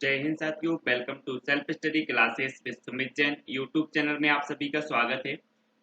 जय हिंद साथियों, welcome to self study classes with Sumit Jain YouTube channel में आप सभी का स्वागत है।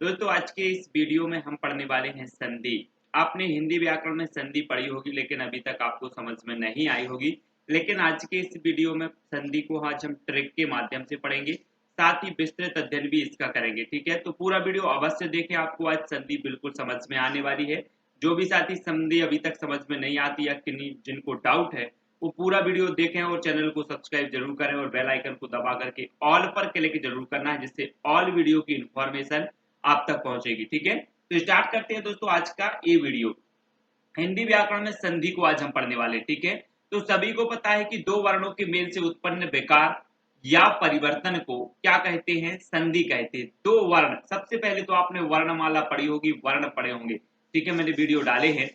दोस्तों, आज के इस वीडियो में हम पढ़ने वाले हैं संधि। आपने हिंदी व्याकरण में संधि पढ़ी होगी, लेकिन अभी तक आपको समझ में नहीं आई होगी। लेकिन आज के इस वीडियो में संधि को आज हम ट्रिक के माध्यम से पढ़ेंगे, साथ ही विस्तृत अध्ययन भी इसका करेंगे। ठीक है, तो पूरा वीडियो अवश्य देखें, आपको आज संधि बिल्कुल समझ में आने वाली है। जो भी साथी संधि अभी तक समझ में नहीं आती या जिनको डाउट है, वो पूरा वीडियो देखें और चैनल को सब्सक्राइब जरूर करें और बेल आइकन को दबा करके ऑल पर क्लिक जरूर करना है, जिससे ऑल वीडियो की इंफॉर्मेशन आप तक पहुंचेगी। ठीक है, तो स्टार्ट करते हैं दोस्तों आज का ये वीडियो। हिंदी व्याकरण में संधि को आज हम पढ़ने वाले। ठीक है, तो सभी को पता है कि दो वर्णों के मेल से उत्पन्न विकार या परिवर्तन को क्या कहते हैं? संधि कहते हैं। दो वर्ण, सबसे पहले तो आपने वर्णमाला पढ़ी होगी, वर्ण पढ़े होंगे। ठीक है, मैंने वीडियो डाले हैं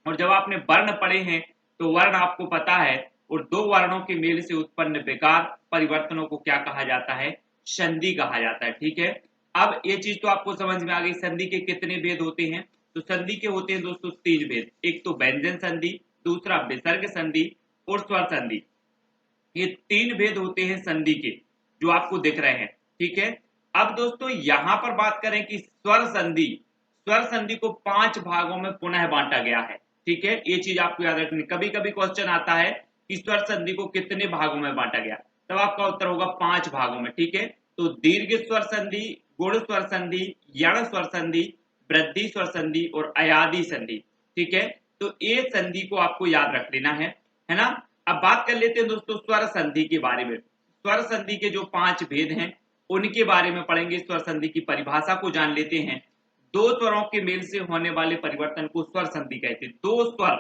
और जब आपने वर्ण पढ़े हैं तो वर्ण आपको पता है, और दो वर्णों के मेल से उत्पन्न विकार परिवर्तनों को क्या कहा जाता है? संधि कहा जाता है। ठीक है, अब ये चीज तो आपको समझ में आ गई। संधि के कितने भेद होते हैं? तो संधि के होते हैं दोस्तों तीन भेद। एक तो व्यंजन संधि, दूसरा विसर्ग संधि और स्वर संधि। ये तीन भेद होते हैं संधि के, जो आपको दिख रहे हैं। ठीक है, अब दोस्तों यहां पर बात करें कि स्वर संधि को 5 भागों में पुनः बांटा गया है। ठीक है, ये चीज आपको याद रखनी। कभी कभी क्वेश्चन आता है कि स्वर संधि को कितने भागों में बांटा गया, तब आपका उत्तर होगा 5 भागों में। ठीक है, तो दीर्घ स्वर संधि, गुण स्वर संधि, यण स्वर संधि, वृद्धि स्वर संधि और अयादि संधि। ठीक है, तो ये संधि को आपको याद रख लेना है ना। अब बात कर लेते हैं दोस्तों स्वर संधि के बारे में। स्वर संधि के जो 5 भेद हैं उनके बारे में पढ़ेंगे। स्वर संधि की परिभाषा को जान लेते हैं। दो स्वरों के मेल से होने वाले परिवर्तन को स्वर संधि कहते हैं। दो स्वर,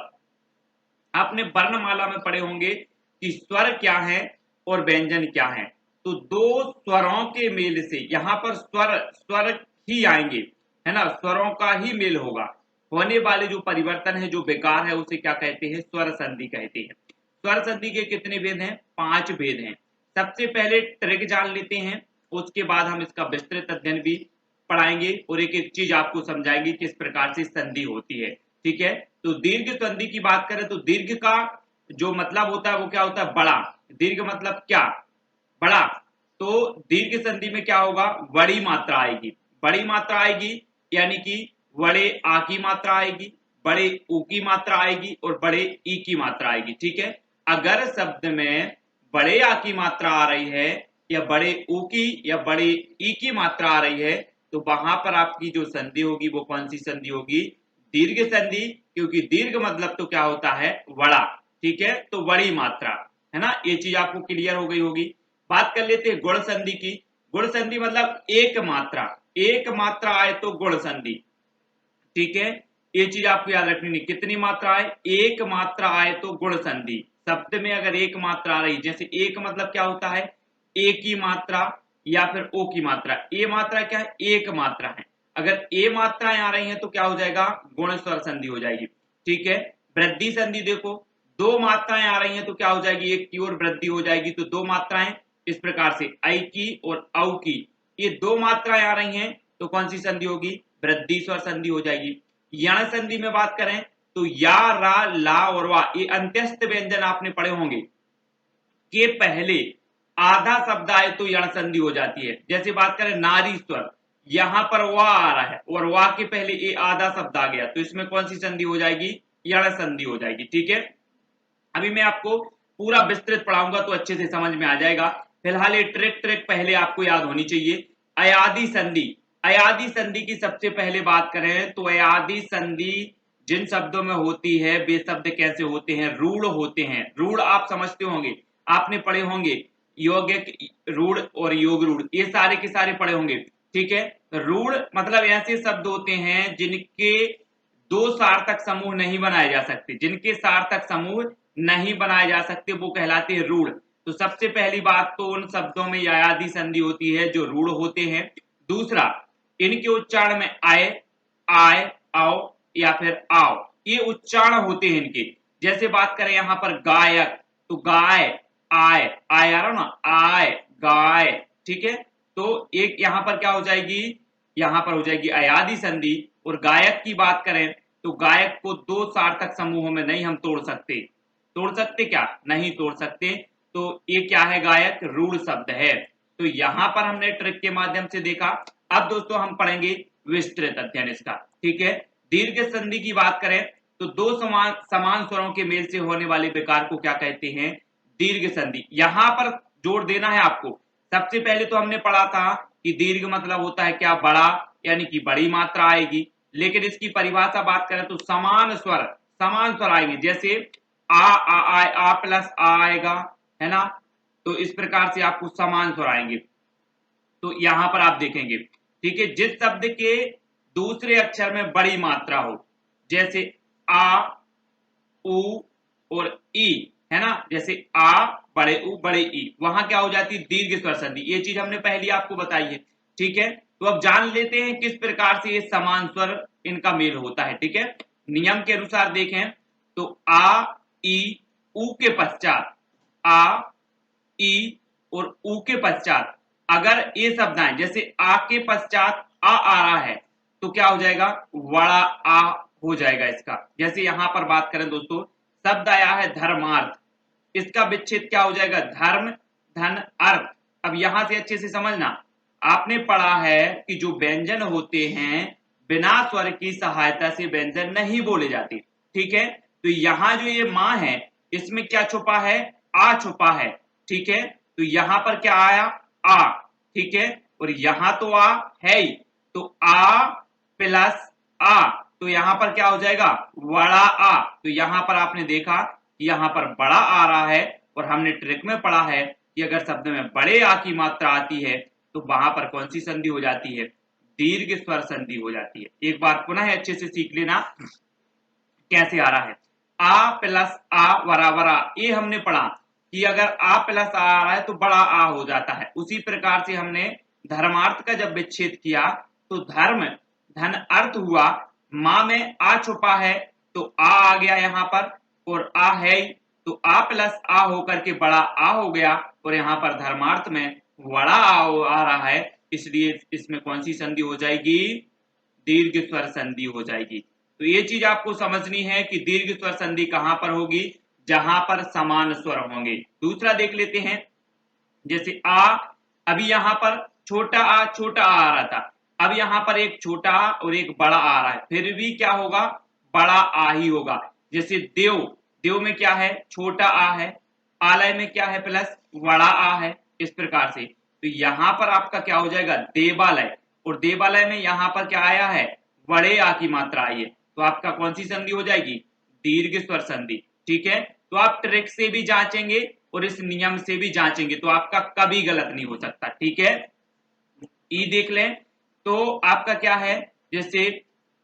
आपने वर्णमाला में पढ़े होंगे कि स्वर क्या है और व्यंजन क्या है। तो दो स्वरों के मेल से, यहां पर स्वर स्वर ही आएंगे, है ना, स्वरों का ही मेल होगा। होने वाले जो परिवर्तन है, जो विकार है, उसे क्या कहते हैं? स्वर संधि कहते हैं। स्वर संधि के कितने भेद हैं? 5 भेद हैं। सबसे पहले ट्रिक जान लेते हैं, उसके बाद हम इसका विस्तृत अध्ययन भी पढ़ाएंगे और एक एक चीज आपको समझाएंगे किस प्रकार से संधि होती है। ठीक है, तो दीर्घ संधि की बात करें तो दीर्घ का जो मतलब होता है वो क्या होता है? बड़ा। दीर्घ मतलब क्या? बड़ा। तो दीर्घ संधि में क्या होगा? बड़ी मात्रा आएगी। बड़ी मात्रा आएगी यानी कि बड़े आ की मात्रा आएगी, बड़े ऊ की मात्रा आएगी और बड़े ई की मात्रा आएगी। ठीक है, अगर शब्द में बड़े आ की मात्रा आ रही है या बड़े ऊ की या बड़े ई की मात्रा आ रही है, तो वहां पर आपकी जो संधि होगी वो कौन सी संधि होगी? दीर्घ संधि, क्योंकि दीर्घ मतलब तो क्या होता है? बड़ा। ठीक है, तो बड़ी मात्रा, है ना। ये चीज आपको क्लियर हो गई होगी। बात कर लेते हैं गुण संधि की। गुण संधि मतलब एक मात्रा, एक मात्रा आए तो गुण संधि। ठीक है, ये चीज आपको याद रखनी नहीं। कितनी मात्रा आए? एक मात्रा आए तो गुण संधि। शब्द में अगर एक मात्रा आ रही, जैसे एक मतलब क्या होता है? ए की मात्रा या फिर ओ की मात्रा। ए मात्रा क्या है? एक मात्रा है। अगर ए मात्राएं आ रही हैं तो क्या हो जाएगा? गुण स्वर संधि हो जाएगी। ठीक है, वृद्धि संधि देखो, दो मात्राएं आ रही हैं तो क्या हो जाएगी? एक की ओर वृद्धि हो जाएगी। तो दो मात्राएं इस प्रकार से ऐ की और औ की, ये दो मात्राएं आ रही हैं तो कौन सी संधि होगी? वृद्धि स्वर संधि हो जाएगी। यण संधि में बात करें तो या, रा, ला और वा, ये अंत्यस्थ व्यंजन आपने पढ़े होंगे के पहले आधा शब्द आए तो यण संधि हो जाती है। जैसे बात करें नारी स्वर, यहां पर वा आ रहा है और वा के पहले ये आधा शब्द आ गया, तो इसमें कौन सी संधि हो जाएगी? यण संधि हो जाएगी। ठीक है, अभी मैं आपको पूरा विस्तृत पढ़ाऊंगा तो अच्छे से समझ में आ जाएगा। फिलहाल ये ट्रिक ट्रिक पहले आपको याद होनी चाहिए। अयादि संधि, अयादि संधि की सबसे पहले बात करें तो अयादि संधि जिन शब्दों में होती है वे शब्द कैसे होते हैं? रूढ़ होते हैं। रूढ़ आप समझते होंगे, आपने पढ़े होंगे, यौगिक रूढ़ और योग रूढ़, ये सारे के सारे पढ़े होंगे। ठीक है, रूढ़ मतलब ऐसे शब्द होते हैं जिनके दो सार्थक समूह नहीं बनाए जा सकते। जिनके सार्थक समूह नहीं बनाए जा सकते वो कहलाते हैं रूढ़। तो सबसे पहली बात तो उन शब्दों में अयादि संधि होती है जो रूढ़ होते हैं। दूसरा, इनके उच्चारण में आए, आय, आओ या फिर आओ, ये उच्चारण होते हैं इनके। जैसे बात करें यहां पर गायक, तो गाय, आय, आय आ रहा ना, आय, गाय। ठीक है, तो एक यहां पर क्या हो जाएगी? यहां पर हो जाएगी अयादि संधि। और गायक की बात करें तो गायक को दो सार्थक समूहों में नहीं हम तोड़ सकते। तोड़ सकते क्या? नहीं तोड़ सकते। तो ये क्या है गायक, रूढ़ शब्द है। तो यहाँ पर हमने ट्रिक के माध्यम से देखा। अब दोस्तों हम पढ़ेंगे विस्तृत अध्ययन इसका, ठीक है। दीर्घ संधि की बात करें तो दो समान स्वरों के मेल से होने वाले विकार को क्या कहते हैं, दीर्घ संधि। यहां पर जोड़ देना है आपको। सबसे पहले तो हमने पढ़ा था कि दीर्घ मतलब होता है क्या, बड़ा, यानी कि बड़ी मात्रा आएगी। लेकिन इसकी परिभाषा बात करें तो समान स्वर आएंगे। जैसे आ प्लस आ आएगा, है ना। तो इस प्रकार से आपको समान स्वर आएंगे। तो यहां पर आप देखेंगे, ठीक है, जिस शब्द के दूसरे अक्षर में बड़ी मात्रा हो, जैसे आ, उ और ई, है ना। जैसे आ बड़े उ बड़े ई, वहां क्या हो जाती है, दीर्घ स्वर संधि। ये चीज हमने पहले आपको बताई है, ठीक है। तो अब जान लेते हैं किस प्रकार से ये समान स्वर इनका मेल होता है, ठीक है। नियम के अनुसार देखें तो आ, ई, उ के पश्चात आ, ई और उ के पश्चात अगर ये शब्द आए, जैसे आ के पश्चात आ रहा है तो क्या हो जाएगा, बड़ा आ हो जाएगा इसका। जैसे यहां पर बात करें दोस्तों, शब्द आया है धर्मार्थ, इसका विच्छेद क्या हो जाएगा, धर्म धन अर्थ। अब यहां से अच्छे से समझना, आपने पढ़ा है कि जो व्यंजन होते हैं बिना स्वर की सहायता से व्यंजन नहीं बोले जाते, ठीक है। तो यहां जो ये मां है इसमें क्या छुपा है, आ छुपा है, ठीक है। तो यहां पर क्या आया, आ, ठीक है। और यहां तो आ है ही, तो आ प्लस आ, तो यहां पर क्या हो जाएगा, बड़ा आ। तो यहां पर आपने देखा कि यहां पर बड़ा आ रहा है, और हमने ट्रिक में पढ़ा है कि अगर शब्द में बड़े आ की मात्रा आती है तो वहां पर कौन सी संधि हो जाती है, दीर्घ स्वर संधि हो जाती है। एक बार पुनः अच्छे से सीख लेना कैसे आ रहा है। आ प्लस आ बराबर आ, ये हमने पढ़ा कि अगर आ प्लस आ रहा है तो बड़ा आ हो जाता है। उसी प्रकार से हमने धर्मार्थ का जब विच्छेद किया तो धर्म धन अर्थ हुआ, मां में आ छुपा है तो आ गया यहां पर, और आ है तो आ प्लस आ होकर के बड़ा आ हो गया, और यहां पर धर्मार्थ में बड़ा आ रहा है, इसलिए इसमें कौन सी संधि हो जाएगी, दीर्घ स्वर संधि हो जाएगी। तो ये चीज आपको समझनी है कि दीर्घ स्वर संधि कहां पर होगी, जहां पर समान स्वर होंगे। दूसरा देख लेते हैं, जैसे आ, अभी यहां पर छोटा आ रहा था, अब यहां पर एक छोटा आ और एक बड़ा आ रहा है, फिर भी क्या होगा, बड़ा आ ही होगा। जैसे देव, देव में क्या है, छोटा आ है, आलय में क्या है, प्लस बड़ा आ है, इस प्रकार से। तो यहां पर आपका क्या हो जाएगा, देवालय, और देवालय में यहां पर क्या आया है, बड़े आ की मात्रा आई है, तो आपका कौन सी संधि हो जाएगी, दीर्घ स्वर संधि, ठीक है। तो आप ट्रिक से भी जांचेंगे और इस नियम से भी जांचेंगे तो आपका कभी गलत नहीं हो सकता, ठीक है। ई देख लें तो आपका क्या है, जैसे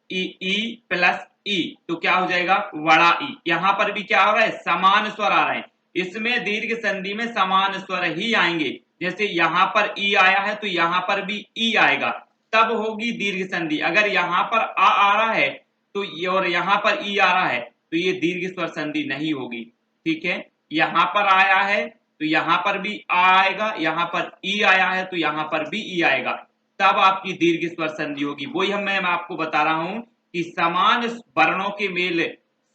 ई प्लस ई, तो क्या हो जाएगा, बड़ा ई। यहां पर भी क्या हो रहा है, समान स्वर आ रहे हैं, इसमें दीर्घ संधि में समान स्वर ही आएंगे। जैसे यहां पर ई आया है तो यहां पर भी ई आएगा, तब होगी दीर्घ संधि। अगर यहां पर आ रहा है तो और यहां पर ई आ रहा है तो ये दीर्घ स्वर संधि नहीं होगी, ठीक है। यहां पर आया है तो यहां पर भी आ आएगा, यहां पर ई आया है तो यहां पर भी ई आएगा, तब आपकी दीर्घ स्वर संधि होगी। वही मैं आपको बता रहा हूं कि समान वर्णों के मेल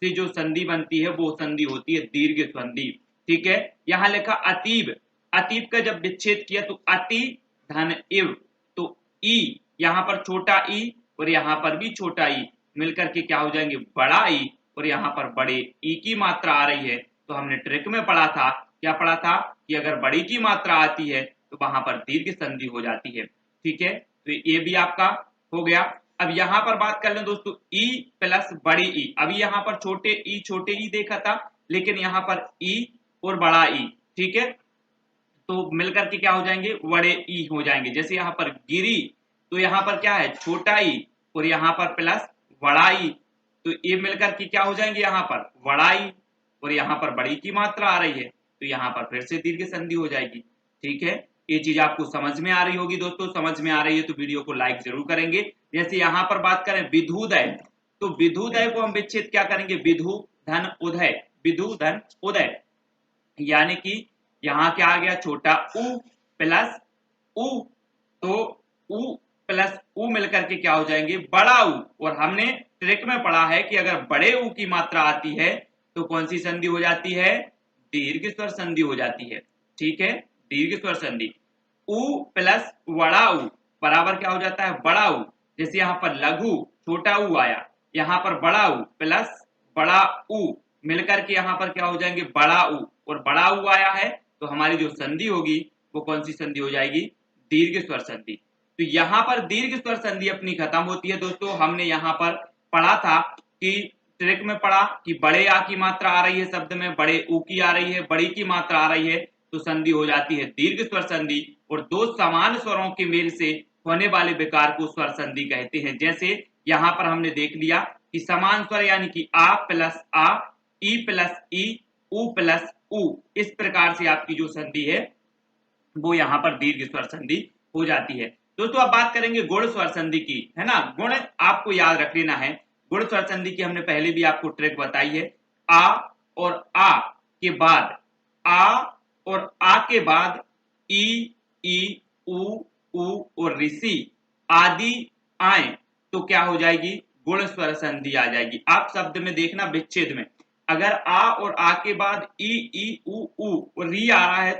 से जो संधि बनती है वो संधि होती है दीर्घ संधि, ठीक है। यहां लिखा अतीब, अतीब का जब विच्छेद किया तो अति धन इव, तो ई यहां पर छोटा ई और यहां पर भी छोटा ई मिलकर के क्या हो जाएंगे, बड़ा ई, और यहां पर बड़े ई की मात्रा आ रही है। तो हमने ट्रिक में पढ़ा था, क्या पढ़ा था, कि अगर बड़ी की मात्रा आती है तो वहां पर दीर्घ संधि हो जाती है, ठीक है। तो ये भी आपका हो गया। अब यहां पर बात कर लें दोस्तों, ई प्लस बड़ी ई, अभी यहां पर छोटे ई देखा था, लेकिन यहां पर ई और बड़ा ई, ठीक है, तो मिलकर के क्या हो जाएंगे, बड़े ई हो जाएंगे। जैसे यहां पर गिरी, तो यहां पर क्या है, छोटा ई और यहां पर प्लस बड़ा ई, तो ये मिलकर के क्या हो जाएंगे, यहां पर बड़ा ई और यहां पर बड़ी की मात्रा आ रही है, तो यहां पर फिर से दीर्घ संधि हो जाएगी, ठीक है। ये चीज आपको समझ में आ रही होगी दोस्तों, समझ में आ रही है तो वीडियो को लाइक जरूर करेंगे। जैसे यहां पर बात करें विधुदय, तो विधुदय को हम विच्छेद क्या करेंगे, विधु धन उदय, विधु धन उदय, यानी कि यहां क्या आ गया, छोटा उ प्लस उ, तो उ प्लस उ मिलकर के क्या हो जाएंगे, बड़ा उ। और हमने ट्रिक में पढ़ा है कि अगर बड़े उ की मात्रा आती है तो कौन सी संधि हो जाती है, दीर्घ स्वर संधि हो जाती है। ठीक है, दीर्घ स्वर संधि। उ प्लस बड़ा उ बराबर क्या हो जाता है, बड़ा उ। जैसे यहाँ पर लघु छोटा उ आया, यहाँ पर बड़ा उ प्लस बड़ा उ मिलकर के यहाँ पर क्या हो जाएंगे, बड़ा उ, और बड़ा उ आया है तो हमारी जो संधि होगी वो कौन सी संधि हो जाएगी, दीर्घ स्वर संधि। तो यहाँ पर दीर्घ स्वर संधि अपनी खत्म होती है दोस्तों। हमने यहाँ पर पढ़ा था कि ट्रिक में पढ़ा कि बड़े आ की मात्रा आ रही है शब्द में, बड़े उ की आ रही है, बड़ी की मात्रा आ रही है, तो संधि हो जाती है दीर्घ स्वर संधि। और दो समान स्वरों के मेल से होने वाले विकार को स्वर संधि कहते हैं। जैसे यहाँ पर हमने देख लिया कि समान स्वर यानी कि आ प्लस आ, ई प्लस ई, उ प्लस उ, इस प्रकार से आपकी जो संधि है वो यहाँ पर दीर्घ स्वर संधि हो जाती है। दोस्तों अब बात करेंगे गुण स्वर संधि की, है ना। गुण आपको याद रख लेना है। गुण स्वर संधि की हमने पहले भी आपको ट्रिक बताई है। आ और आ के बाद, आ और आ के बाद ई उ और ऋषि आदि आए तो क्या हो जाएगी, गुण स्वर संधि आ जाएगी। आप शब्द में देखना विच्छेद में, अगर आ और आ के बाद ई उ और री आ रहा है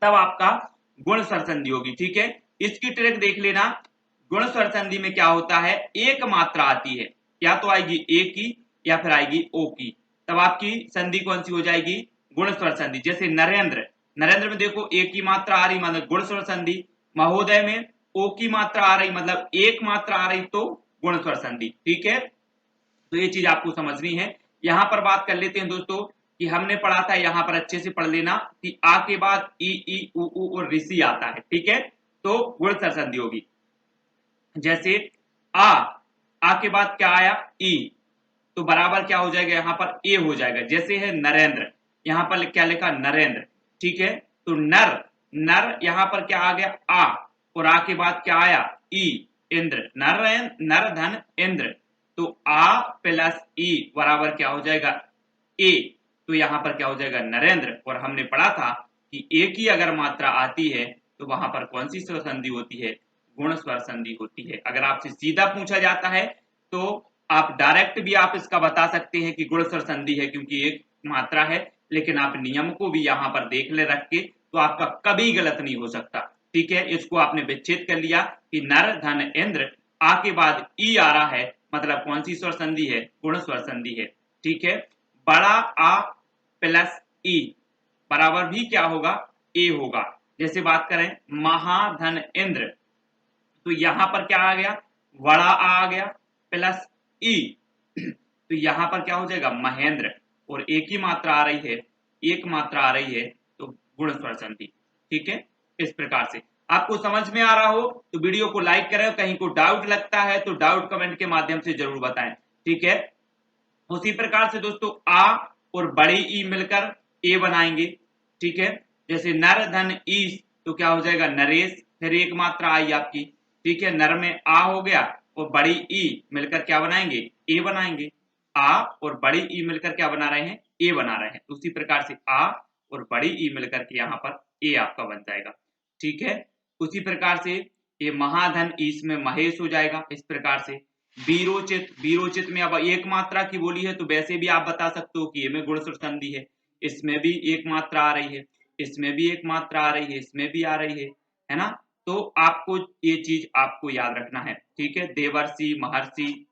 तब आपका गुण स्वर संधि होगी। ठीक है, इसकी ट्रिक देख लेना। गुण स्वर संधि में क्या होता है, एक मात्रा आती है, या तो आएगी ए की या फिर आएगी ओ की, तब आपकी संधि कौन सी हो जाएगी, गुण स्वर संधि। जैसे नरेंद्र, नरेंद्र में देखो ए की मात्रा आ रही मतलब गुण स्वर संधि। महोदय में ओ की मात्रा आ रही मतलब एक मात्रा आ रही तो गुण स्वर संधि। ठीक है, तो ये चीज आपको समझनी है। यहां पर बात कर लेते हैं दोस्तों कि हमने पढ़ा था, यहां पर अच्छे से पढ़ लेना कि आ के बाद ई उ और ऋषि आता है। ठीक है, तो गुण स्वर संधि होगी। जैसे आ के बाद क्या आया, ई, तो बराबर क्या हो जाएगा, यहाँ पर ए हो जाएगा। जैसे है नरेंद्र, यहाँ पर क्या लिखा, नरेंद्र। ठीक है, तो नर, नर यहाँ पर क्या आ गया, आ, और आ के बाद क्या आया, ई, इंद्र, नर, नर धन इंद्र, तो आ प्लस ई बराबर क्या हो जाएगा, ए, तो यहाँ पर क्या हो जाएगा, नरेंद्र। और हमने पढ़ा था कि ए की अगर मात्रा आती है तो वहां पर कौन सी स्वर संधि होती है, गुण स्वर संधि होती है। अगर आपसे सीधा पूछा जाता है तो आप डायरेक्ट भी आप इसका बता सकते हैं कि गुण स्वर संधि है क्योंकि एक मात्रा है, लेकिन आप नियम को भी यहाँ पर देख ले रख के तो आपका कभी गलत नहीं हो सकता। ठीक है, इसको आपने विच्छेद कर लिया कि नर धन इंद्र, आ के बाद ई आ रहा है मतलब कौन सी स्वर संधि है, गुण स्वर संधि है। ठीक है, बड़ा आ प्लस ई बराबर भी क्या होगा, ए होगा। जैसे बात करें महाधन इंद्र, तो यहां पर क्या आ गया, बड़ा आ गया प्लस ई, तो यहां पर क्या हो जाएगा, महेंद्र, और एक ही मात्रा आ रही है, एक मात्रा आ रही है तो गुण स्वर संधि। ठीक है, इस प्रकार से आपको समझ में आ रहा हो तो वीडियो को लाइक करें, कहीं को डाउट लगता है तो डाउट कमेंट के माध्यम से जरूर बताएं। ठीक है, उसी प्रकार से दोस्तों आ और बड़ी ई मिलकर ए बनाएंगे। ठीक है, जैसे नर धन ई, तो क्या हो जाएगा, नरेश, फिर एक मात्रा आई आपकी। ठीक है, नर में आ हो गया और बड़ी ई मिलकर क्या बनाएंगे, ए बनाएंगे। आ और बड़ी ई मिलकर क्या बना रहे हैं, ए बना रहे हैं। उसी प्रकार से आ और बड़ी ई मिलकर के यहाँ पर ए आपका बन जाएगा। ठीक है, उसी प्रकार से ये महाधन ईस में महेश हो जाएगा। इस प्रकार से वीरोचित, वीरोचित में अब एक मात्रा की बोली है तो वैसे भी आप बता सकते हो कि ये में गुण स्वर संधि है, इसमें भी एक मात्रा आ रही है, इसमें भी एक मात्रा आ रही है, इसमें भी आ रही है ना। तो आपको ये चीज आपको याद रखना है। ठीक है, देवर्षि, महर्षि,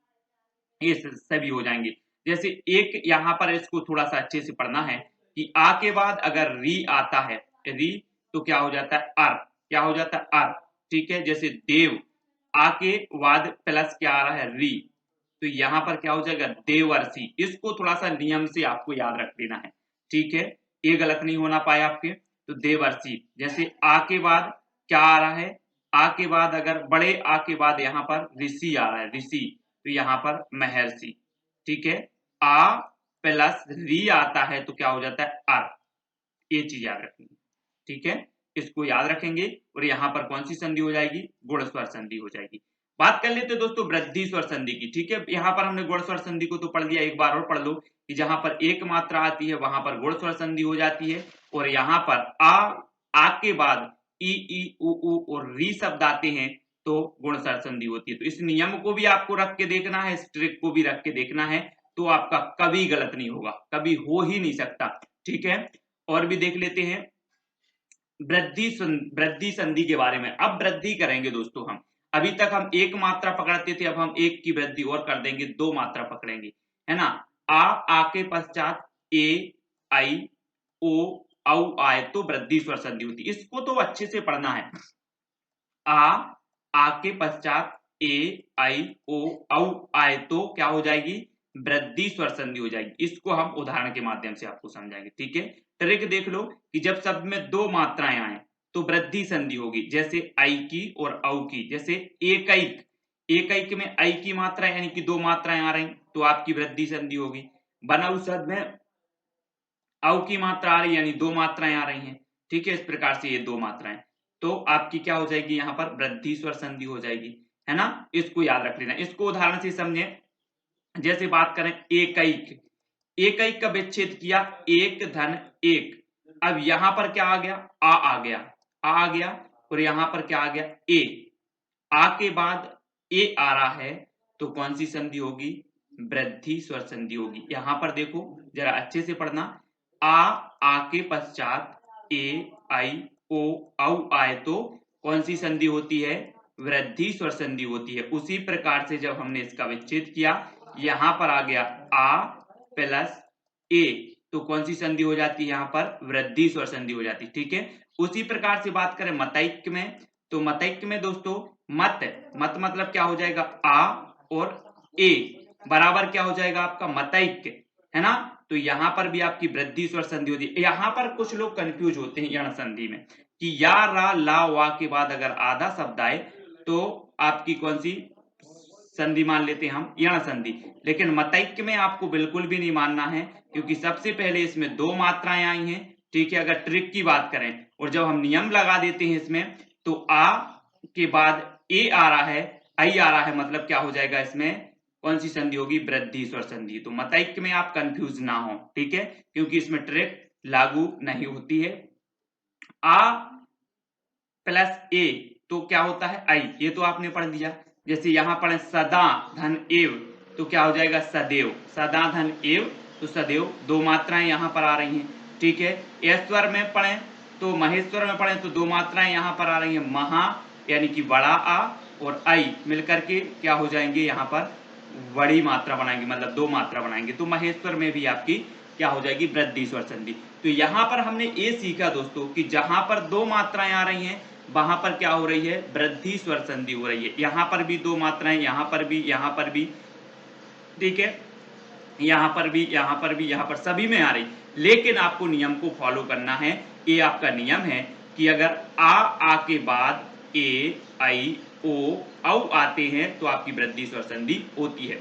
ये सभी हो जाएंगे। जैसे एक यहाँ पर इसको थोड़ा सा अच्छे से पढ़ना है कि आ के बाद अगर री आता है, री, तो क्या हो जाता है, अर, क्या हो जाता है, अर। ठीक है, जैसे देव, आ के बाद प्लस क्या आ रहा है, री, तो यहाँ पर क्या हो जाएगा, देवर्षि। इसको थोड़ा सा नियम से आपको याद रख लेना है। ठीक है, ये गलत नहीं होना पाए आपके। तो देवर्षि, जैसे आ के बाद क्या आ रहा है, आ के बाद अगर बड़े आ के बाद यहाँ पर ऋषि आ रहा है, ऋषि, तो यहाँ पर महर्षि। ठीक है, आ प्लस री आता है तो क्या हो जाता है, अर। ये चीज याद रखनी है। ठीक है, इसको याद रखेंगे और यहाँ पर कौन सी संधि हो जाएगी, गुण स्वर संधि हो जाएगी। बात कर लेते दोस्तों वृद्धि स्वर संधि की। ठीक है, यहाँ पर हमने गुण स्वर संधि को तो पढ़ लिया, एक बार और पढ़ लो कि जहां पर एक मात्रा आती है वहां पर गुण स्वर संधि हो जाती है, और यहाँ पर आ के बाद ई उ और री शब्द आते हैं तो गुण स्वर संधि होती है। तो इस नियम को भी आपको रख के देखना है, इस ट्रिक को भी रख के देखना है, तो आपका कभी गलत नहीं होगा, कभी हो ही नहीं सकता। ठीक है, और भी देख लेते हैं वृद्धि संधि के बारे में। अब वृद्धि करेंगे दोस्तों हम, अभी तक हम एक मात्रा पकड़ते थे, अब हम एक की वृद्धि और कर देंगे, दो मात्रा पकड़ेंगे, है ना। आ के पश्चात ए आई ओ औ आए तो वृद्धि स्वर संधि होती है। इसको तो अच्छे से पढ़ना है। आ के पश्चात ए आई ओ औ आए तो क्या हो जाएगी, वृद्धि स्वर संधि हो जाएगी। इसको हम उदाहरण के माध्यम से आपको समझाएंगे, ठीक है। ट्रिक देख लो कि जब शब्द में दो मात्राएं आए तो वृद्धि संधि होगी, जैसे आई की और औ की। जैसे एकैक, एकैक में आई की मात्रा यानी कि दो मात्राएं आ रही तो आपकी वृद्धि संधि होगी। बनाऊ शब्द में औ की मात्रा आ रही यानी दो मात्राएं आ रही हैं, ठीक है। इस प्रकार से ये दो मात्राएं, तो आपकी क्या हो जाएगी, यहां पर वृद्धि स्वर संधि हो जाएगी, है ना। इसको याद रख लेना। इसको उदाहरण से समझें, जैसे बात करें एकैक, एकैक का विच्छेद किया, एक धन एक। अब यहां पर क्या आ गया, आ गया, आ गया, और यहां पर क्या आ गया, ए। आ के बाद ए आ रहा है तो कौन सी संधि होगी, वृद्धि स्वर संधि होगी। यहां पर देखो जरा अच्छे से पढ़ना, आ के पश्चात ए आई ओ औ आए तो कौन सी संधि होती है, वृद्धि स्वर संधि होती है। उसी प्रकार से जब हमने इसका विच्छेद किया, यहां पर आ गया आ प्लस ए, तो कौन सी संधि हो जाती है, यहां पर वृद्धि स्वर संधि हो जाती है, ठीक है। उसी प्रकार से बात करें मतैक्य में, तो मतैक्य में दोस्तों मत मत मतलब क्या हो जाएगा, आ और ए बराबर क्या हो जाएगा आपका मतैक्य, है ना। तो यहां पर भी आपकी वृद्धि स्वर संधि होती है। यहां पर कुछ लोग कंफ्यूज होते हैं यण संधि में कि या रा ला वा के बाद अगर आधा शब्द आए तो आपकी कौन सी संधि मान लेते हैं हम, यण संधि। लेकिन मतैक्य में आपको बिल्कुल भी नहीं मानना है, क्योंकि सबसे पहले इसमें दो मात्राएं आई हैं, ठीक है। अगर ट्रिक की बात करें और जब हम नियम लगा देते हैं इसमें, तो आ के बाद ए आ रहा है, आई आ रहा है, मतलब क्या हो जाएगा, इसमें कौन सी संधि होगी, वृद्धि स्वर संधि। तो मतैक्य में आप कंफ्यूज ना हो, ठीक है, क्योंकि इसमें ट्रिक लागू नहीं होती है। आ प्लस ए तो क्या होता है, आई, ये तो आपने पढ़ दिया। जैसे यहां पढ़े सदा धन एव, तो क्या हो जाएगा सदैव, सदा धन एव तो सदैव, दो मात्राएं यहां पर आ रही हैं, ठीक है। ऐश्वर में पढ़े तो महेश्वर में पढ़े तो दो मात्राएं यहां पर आ रही हैं, महा यानी कि बड़ा आ और आई मिलकर के क्या हो जाएंगे, यहां पर बड़ी मात्रा बनाएंगे, मतलब दो मात्रा बनाएंगे। तो महेश्वर में भी आपकी क्या हो जाएगी, वृद्धि स्वर संधि। तो यहां पर हमने ये सीखा दोस्तों कि जहां पर दो मात्राएं आ रही हैं वहां पर क्या हो रही है, वृद्धि स्वर संधि हो रही है। यहां पर भी दो मात्राएं, यहां पर भी, यहां पर भी, ठीक है, यहां पर भी, यहां पर भी, यहां पर सभी में आ रही। लेकिन आपको नियम को फॉलो करना है। ये आपका नियम है कि अगर आ के बाद ए आई ओ औ आते हैं तो आपकी वृद्धि स्वर संधि होती है।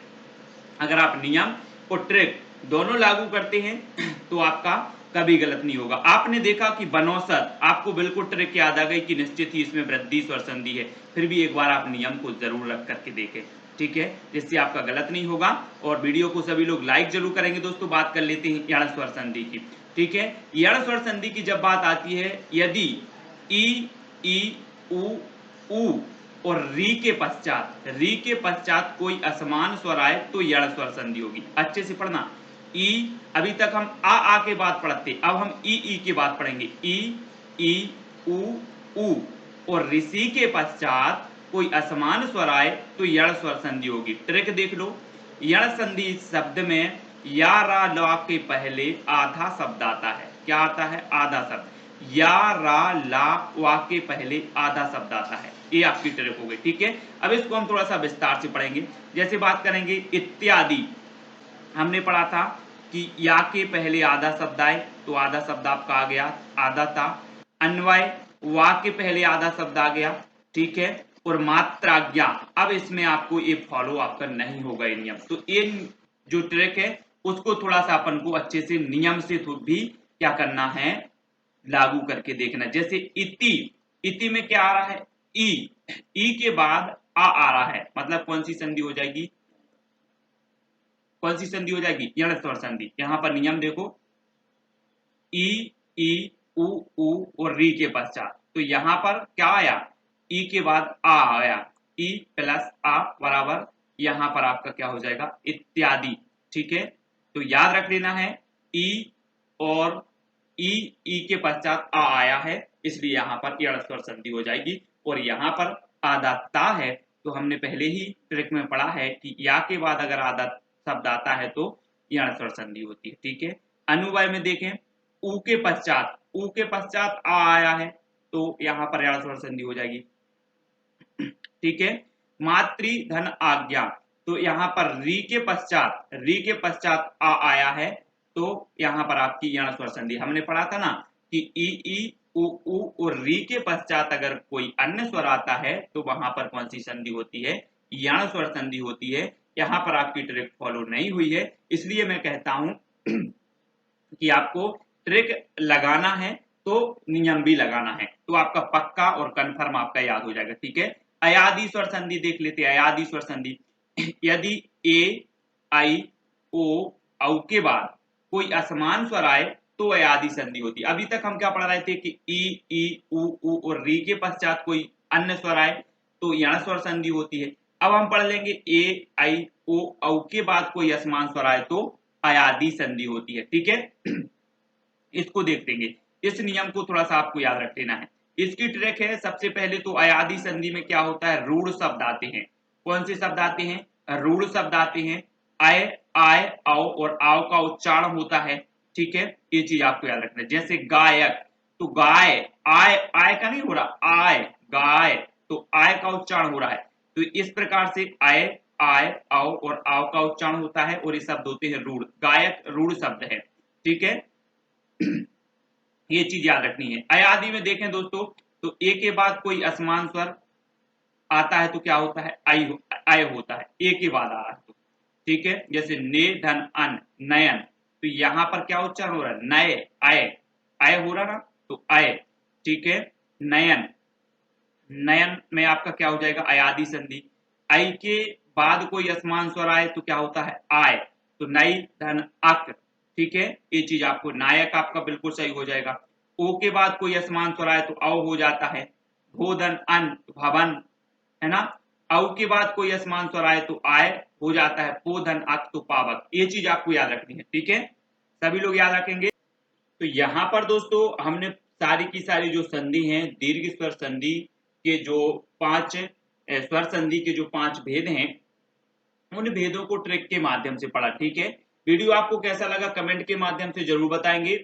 अगर आप नियम और ट्रिक दोनों लागू करते हैं तो आपका कभी गलत नहीं होगा। आपने देखा कि बनौसत आपको बिल्कुल ट्रिक याद आ गई कि निश्चित ही इसमें वृद्धि स्वर संधि है, फिर भी एक बार आप नियम को जरूर रख करके देखें, ठीक है, जिससे आपका गलत नहीं होगा। और वीडियो को सभी लोग लाइक जरूर करेंगे। दोस्तों बात कर लेते हैं यण स्वर संधि की, ठीक है। यण स्वर संधि की जब बात आती है, यदि ई उ और री के पश्चात कोई असमान स्वर आए तो यण स्वर संधि होगी। अच्छे से पढ़ना, ई, अभी तक हम आ के बाद पढ़ते, अब हम ई के बाद पढ़ेंगे, ई उ और ऋषि के पश्चात कोई असमान स्वर आए तो यण स्वर संधि होगी। ट्रिक देख लो, यण संधि शब्द में या रा ला के पहले आधा शब्द आता है। क्या आता है, आधा शब्द। या रा ला वा के पहले आधा शब्द आता है, ये आपकी ट्रिक हो गई, ठीक है। अब इसको हम थोड़ा सा विस्तार से पढ़ेंगे। जैसे बात करेंगे इत्यादि, हमने पढ़ा था कि या के पहले आधा शब्द आए तो आधा शब्द आपका आ गया, आधा था। अन्वय, वा के पहले आधा शब्द आ गया, ठीक है। और मात्राज्ञा, अब इसमें आपको ये फॉलो आपका नहीं होगा ये नियम। तो ये जो ट्रिक है उसको थोड़ा सा अपन को अच्छे से नियम से भी क्या करना है, लागू करके देखना। जैसे इति, इति में क्या आ रहा है, ई के बाद आ रहा है, मतलब कौन सी संधि हो जाएगी, कौन सी संधि हो जाएगी, यण स्वर संधि। यहां पर नियम देखो, ई उ और री के पश्चात, तो यहां पर क्या आया, ई के बाद आ आया, ई प्लस आ बराबर, यहां पर आपका क्या हो जाएगा, इत्यादि, ठीक है। तो याद रख लेना है, ई और ई के पश्चात आ आया है, इसलिए यहाँ पर यण स्वर संधि हो जाएगी। और यहाँ पर आधा ता है, तो हमने पहले ही ट्रिक में पढ़ा है कि या के बाद अगर आधा शब्द आता है तो यण स्वर संधि होती है। ठीक है, अनुवाय में देखें, ऊ के पश्चात आ आया है, तो यहाँ पर यण स्वर संधि हो जाएगी। ठीक है, मातृ धन आज्ञा, तो यहाँ पर री के पश्चात आ आया है, तो यहाँ पर आपकी यण स्वर संधि। हमने पढ़ा था ना कि ई उ और री के पश्चात अगर कोई अन्य स्वर आता है तो वहां पर कौन सी संधि होती है, यण स्वर संधि होती है। यहाँ पर आपकी ट्रिक फॉलो नहीं हुई है, इसलिए मैं कहता हूं कि आपको ट्रिक लगाना है तो नियम भी लगाना है, तो आपका पक्का और कंफर्म आपका याद हो जाएगा। ठीक है, अयादि स्वर संधि देख लेते हैं। अयादि स्वर संधि, यदि ए आई ओ औ के बाद कोई असमान स्वर आए तो अयादि संधि होती है। अभी तक हम क्या पढ़ रहे थे कि ई उ और री के पश्चात कोई अन्य स्वर आए तो यण स्वर संधि होती है। अब हम पढ़ लेंगे ए आई ओ औ के बाद कोई असमान स्वर आए तो अयादि संधि होती है। ठीक है, इसको देख लेंगे। इस नियम को थोड़ा सा आपको याद रख लेना है। इसकी ट्रिक है, सबसे पहले तो अयादि संधि में क्या होता है, रूढ़ शब्द आते हैं। कौन से शब्द आते हैं, रूढ़ शब्द आते हैं। आय आय आओ और आओ का उच्चारण होता है। ठीक है, ये चीज आपको याद रखना है। जैसे गायक, तो गाय, आय आय का नहीं हो रहा, आय गाय, तो आय का उच्चारण हो रहा है। तो इस प्रकार से आय आय आओ और आओ का उच्चारण होता है और ये शब्द होते हैं रूढ़। गायक रूढ़ शब्द है। ठीक है, ये चीज याद रखनी है। अयादि में देखें दोस्तों, तो ए के बाद कोई असमान स्वर आता है तो क्या होता है, आय होता है, ए के बाद आ रहा है तो। ठीक है, जैसे ने धन अन नयन, तो यहां पर क्या उच्चारण हो रहा है, नय आय, आय हो रहा ना, तो आय। ठीक है, नयन, नयन में आपका क्या हो जाएगा, अयादि संधि। आई के बाद कोई असमान स्वर आए तो क्या होता है, आय, तो नई धन अक। ठीक है, ये चीज आपको, नायक आपका बिल्कुल सही हो जाएगा। ओ के बाद कोई असमान स्वर आए तो औ हो जाता है। भो धन अन, भवन, है ना। औ के बाद कोई असमान स्वर आए तो आय हो जाता है। पो धन अक, तो पावक। ये चीज आपको याद रखनी है। ठीक है, सभी लोग याद रखेंगे। तो यहाँ पर दोस्तों हमने सारी की सारी जो संधि हैं, दीर्घ स्वर संधि के जो 5 स्वर संधि के जो 5 भेद हैं, उन भेदों को ट्रिक के माध्यम से पढ़ा। ठीक है, वीडियो आपको कैसा लगा कमेंट के माध्यम से जरूर बताएंगे।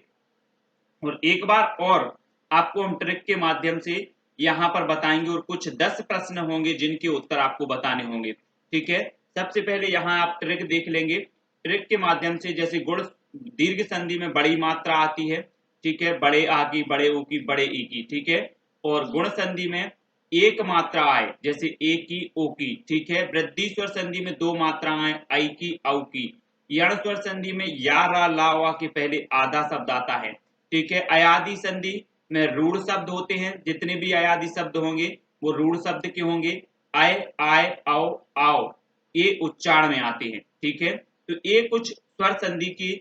और एक बार और आपको हम ट्रिक के माध्यम से यहाँ पर बताएंगे और कुछ 10 प्रश्न होंगे जिनके उत्तर आपको बताने होंगे। ठीक है, सबसे पहले यहाँ आप ट्रिक देख लेंगे। ट्रिक के माध्यम से, जैसे गुण दीर्घ संधि में बड़ी मात्रा आती है। ठीक है, बड़े आ की, बड़े ओ की, बड़े ई की। ठीक है, और गुण संधि में एक मात्रा आए, जैसे ए की ओ की। ठीक है, वृद्धि स्वर संधि में 2 मात्राएं, आई की औ की। यण स्वर संधि में या रा ला वा के पहले आधा शब्द आता है। ठीक है, अयादि संधि में रूढ़ शब्द होते हैं। जितने भी अयादि शब्द होंगे वो रूढ़ शब्द के होंगे। आय आय आओ आओ, ये उच्चारण में आते हैं। ठीक है, तो ये कुछ स्वर संधि की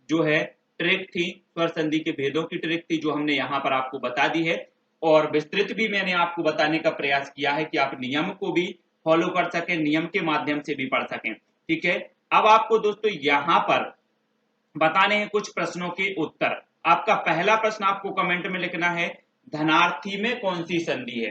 जो है ट्रिक थी, स्वर संधि के भेदों की ट्रिक थी, जो हमने यहाँ पर आपको बता दी है। और विस्तृत भी मैंने आपको बताने का प्रयास किया है कि आप नियम को भी फॉलो कर सकें, नियम के माध्यम से भी पढ़ सकें। ठीक है, अब आपको दोस्तों यहाँ पर बताने हैं कुछ प्रश्नों के उत्तर। आपका पहला प्रश्न आपको कमेंट में लिखना है, धनार्थी में कौन सी संधि है।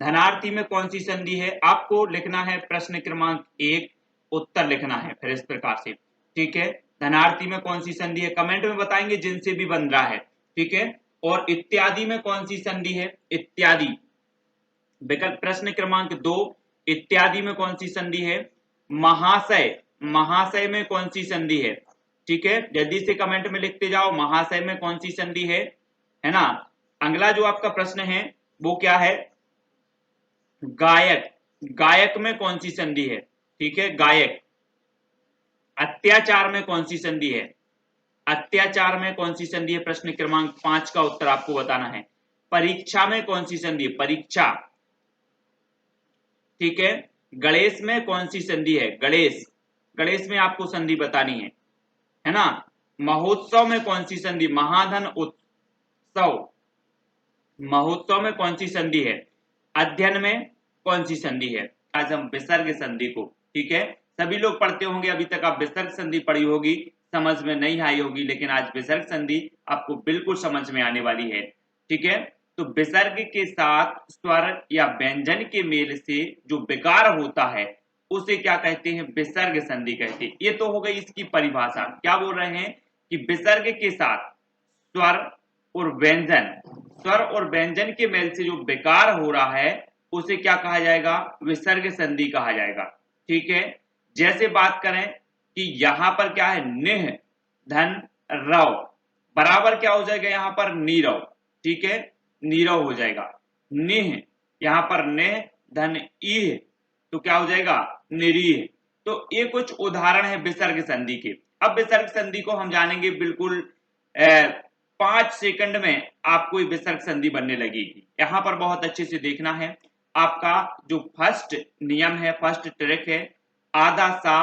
धनार्थी में कौन सी संधि है आपको लिखना है, प्रश्न क्रमांक 1, उत्तर लिखना है फिर इस प्रकार से। ठीक है, धनार्थी में कौन सी संधि है कमेंट में बताएंगे, जिनसे भी बन रहा है। ठीक है, और इत्यादि में कौन सी संधि है, इत्यादि। विकल्प प्रश्न क्रमांक 2, इत्यादि में कौन सी संधि है। महाशय, महाशय में कौन सी संधि है। ठीक है, जल्दी से कमेंट में लिखते जाओ, महाशय में कौन सी संधि है ना। अगला जो आपका प्रश्न है वो क्या है, गायक, गायक में कौन सी संधि है। ठीक है, गायक। अत्याचार में कौन सी संधि है, अत्याचार में कौन सी संधि है, प्रश्न क्रमांक 5 का उत्तर आपको बताना है। परीक्षा में कौन सी संधि है, परीक्षा। ठीक है, गणेश में कौन सी संधि है, गणेश, गणेश में आपको संधि बतानी है ना। महोत्सव में कौन सी संधि, महाधन उत्सव, महोत्सव में कौन सी संधि है। अध्ययन में कौन सी संधि है। आज हम विसर्ग संधि को, ठीक है, सभी लोग पढ़ते होंगे, अभी तक आप विसर्ग संधि पढ़ी होगी, समझ में नहीं आई होगी, लेकिन आज विसर्ग संधि आपको बिल्कुल समझ में आने वाली है। ठीक है, तो विसर्ग के साथ स्वर या व्यंजन के मेल से जो विकार होता है उसे क्या कहते हैं? विसर्ग संधि कहते हैं। ये तो हो गई इसकी परिभाषा। क्या बोल रहे हैं कि विसर्ग के साथ स्वर और व्यंजन के मेल से जो विकार हो रहा है उसे क्या कहा जाएगा? विसर्ग संधि कहा जाएगा। ठीक है, जैसे बात करें कि यहां पर क्या है? निह धन रव बराबर क्या हो जाएगा? यहां पर नीरव। ठीक है, नीरव हो जाएगा। निह, यहां पर निह धन ईह, तो क्या हो जाएगा? निरीह। तो ये कुछ उदाहरण है विसर्ग संधि के। अब विसर्ग संधि को हम जानेंगे बिल्कुल 5 सेकंड में आपको विसर्ग संधि बनने लगेगी। यहां पर बहुत अच्छे से देखना है। आपका जो फर्स्ट नियम है, फर्स्ट ट्रिक है, आधा सा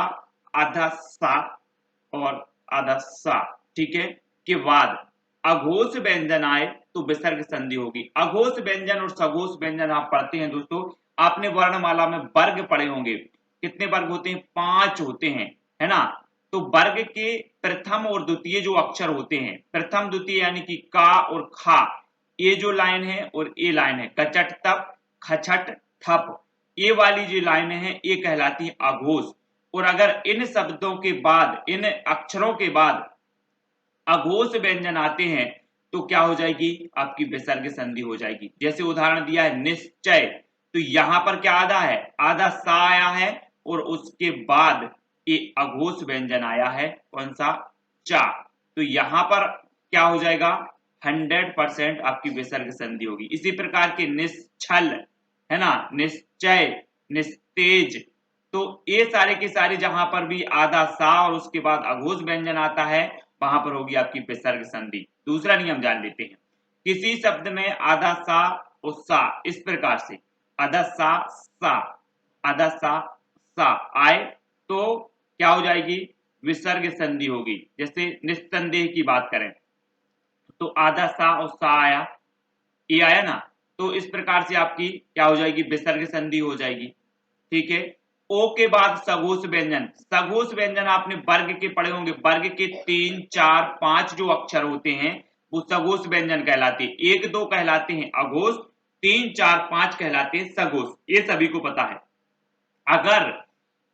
और आधा सा। ठीक है, के बाद अघोष व्यंजन आए तो विसर्ग संधि होगी। अघोष व्यंजन और सघोष व्यंजन आप पढ़ते हैं दोस्तों, आपने वर्णमाला में वर्ग पढ़े होंगे। कितने वर्ग होते हैं? 5 होते हैं, है ना। तो वर्ग के प्रथम और द्वितीय जो अक्षर होते हैं, प्रथम द्वितीय यानी कि का और खा, ये जो लाइन है और ये लाइन है, कचट तप खचट थप, ये वाली जो लाइन है ये कहलाती है अघोष। और अगर इन शब्दों के बाद, इन अक्षरों के बाद अघोष व्यंजन आते हैं तो क्या हो जाएगी? आपकी विसर्ग संधि हो जाएगी। जैसे उदाहरण दिया है निश्चय, तो यहां पर क्या आधा है? आधा सा आया है और उसके बाद ये अघोष व्यंजन आया है, कौन सा? चा। तो यहां पर क्या हो जाएगा? 100% आपकी विसर्ग संधि होगी। इसी प्रकार के निश्चल, है ना, निश्चय, निस्तेज, तो ये सारे के सारे जहां पर भी आधा सा और उसके बाद अघोष व्यंजन आता है वहां पर होगी आपकी विसर्ग संधि। दूसरा नियम जान लेते हैं। किसी शब्द में आधा सा और सा इस प्रकार से आधा सा सा आधा सा आए तो क्या हो जाएगी? विसर्ग संधि होगी। जैसे निस्संदेह की बात करें तो आधा सा और सा आया, ये आया ना, तो इस प्रकार से आपकी क्या हो जाएगी? विसर्ग संधि हो जाएगी। ठीक है, ओ के बाद सघोष व्यंजन। सघोष व्यंजन आपने वर्ग के पढ़े होंगे। वर्ग के 3, 4, 5 जो अक्षर होते हैं वो सघोष व्यंजन कहलाते हैं। 1, 2 कहलाते हैं अघोष, 3, 4, 5 कहलाते हैं सघोष। ये सभी को पता है। अगर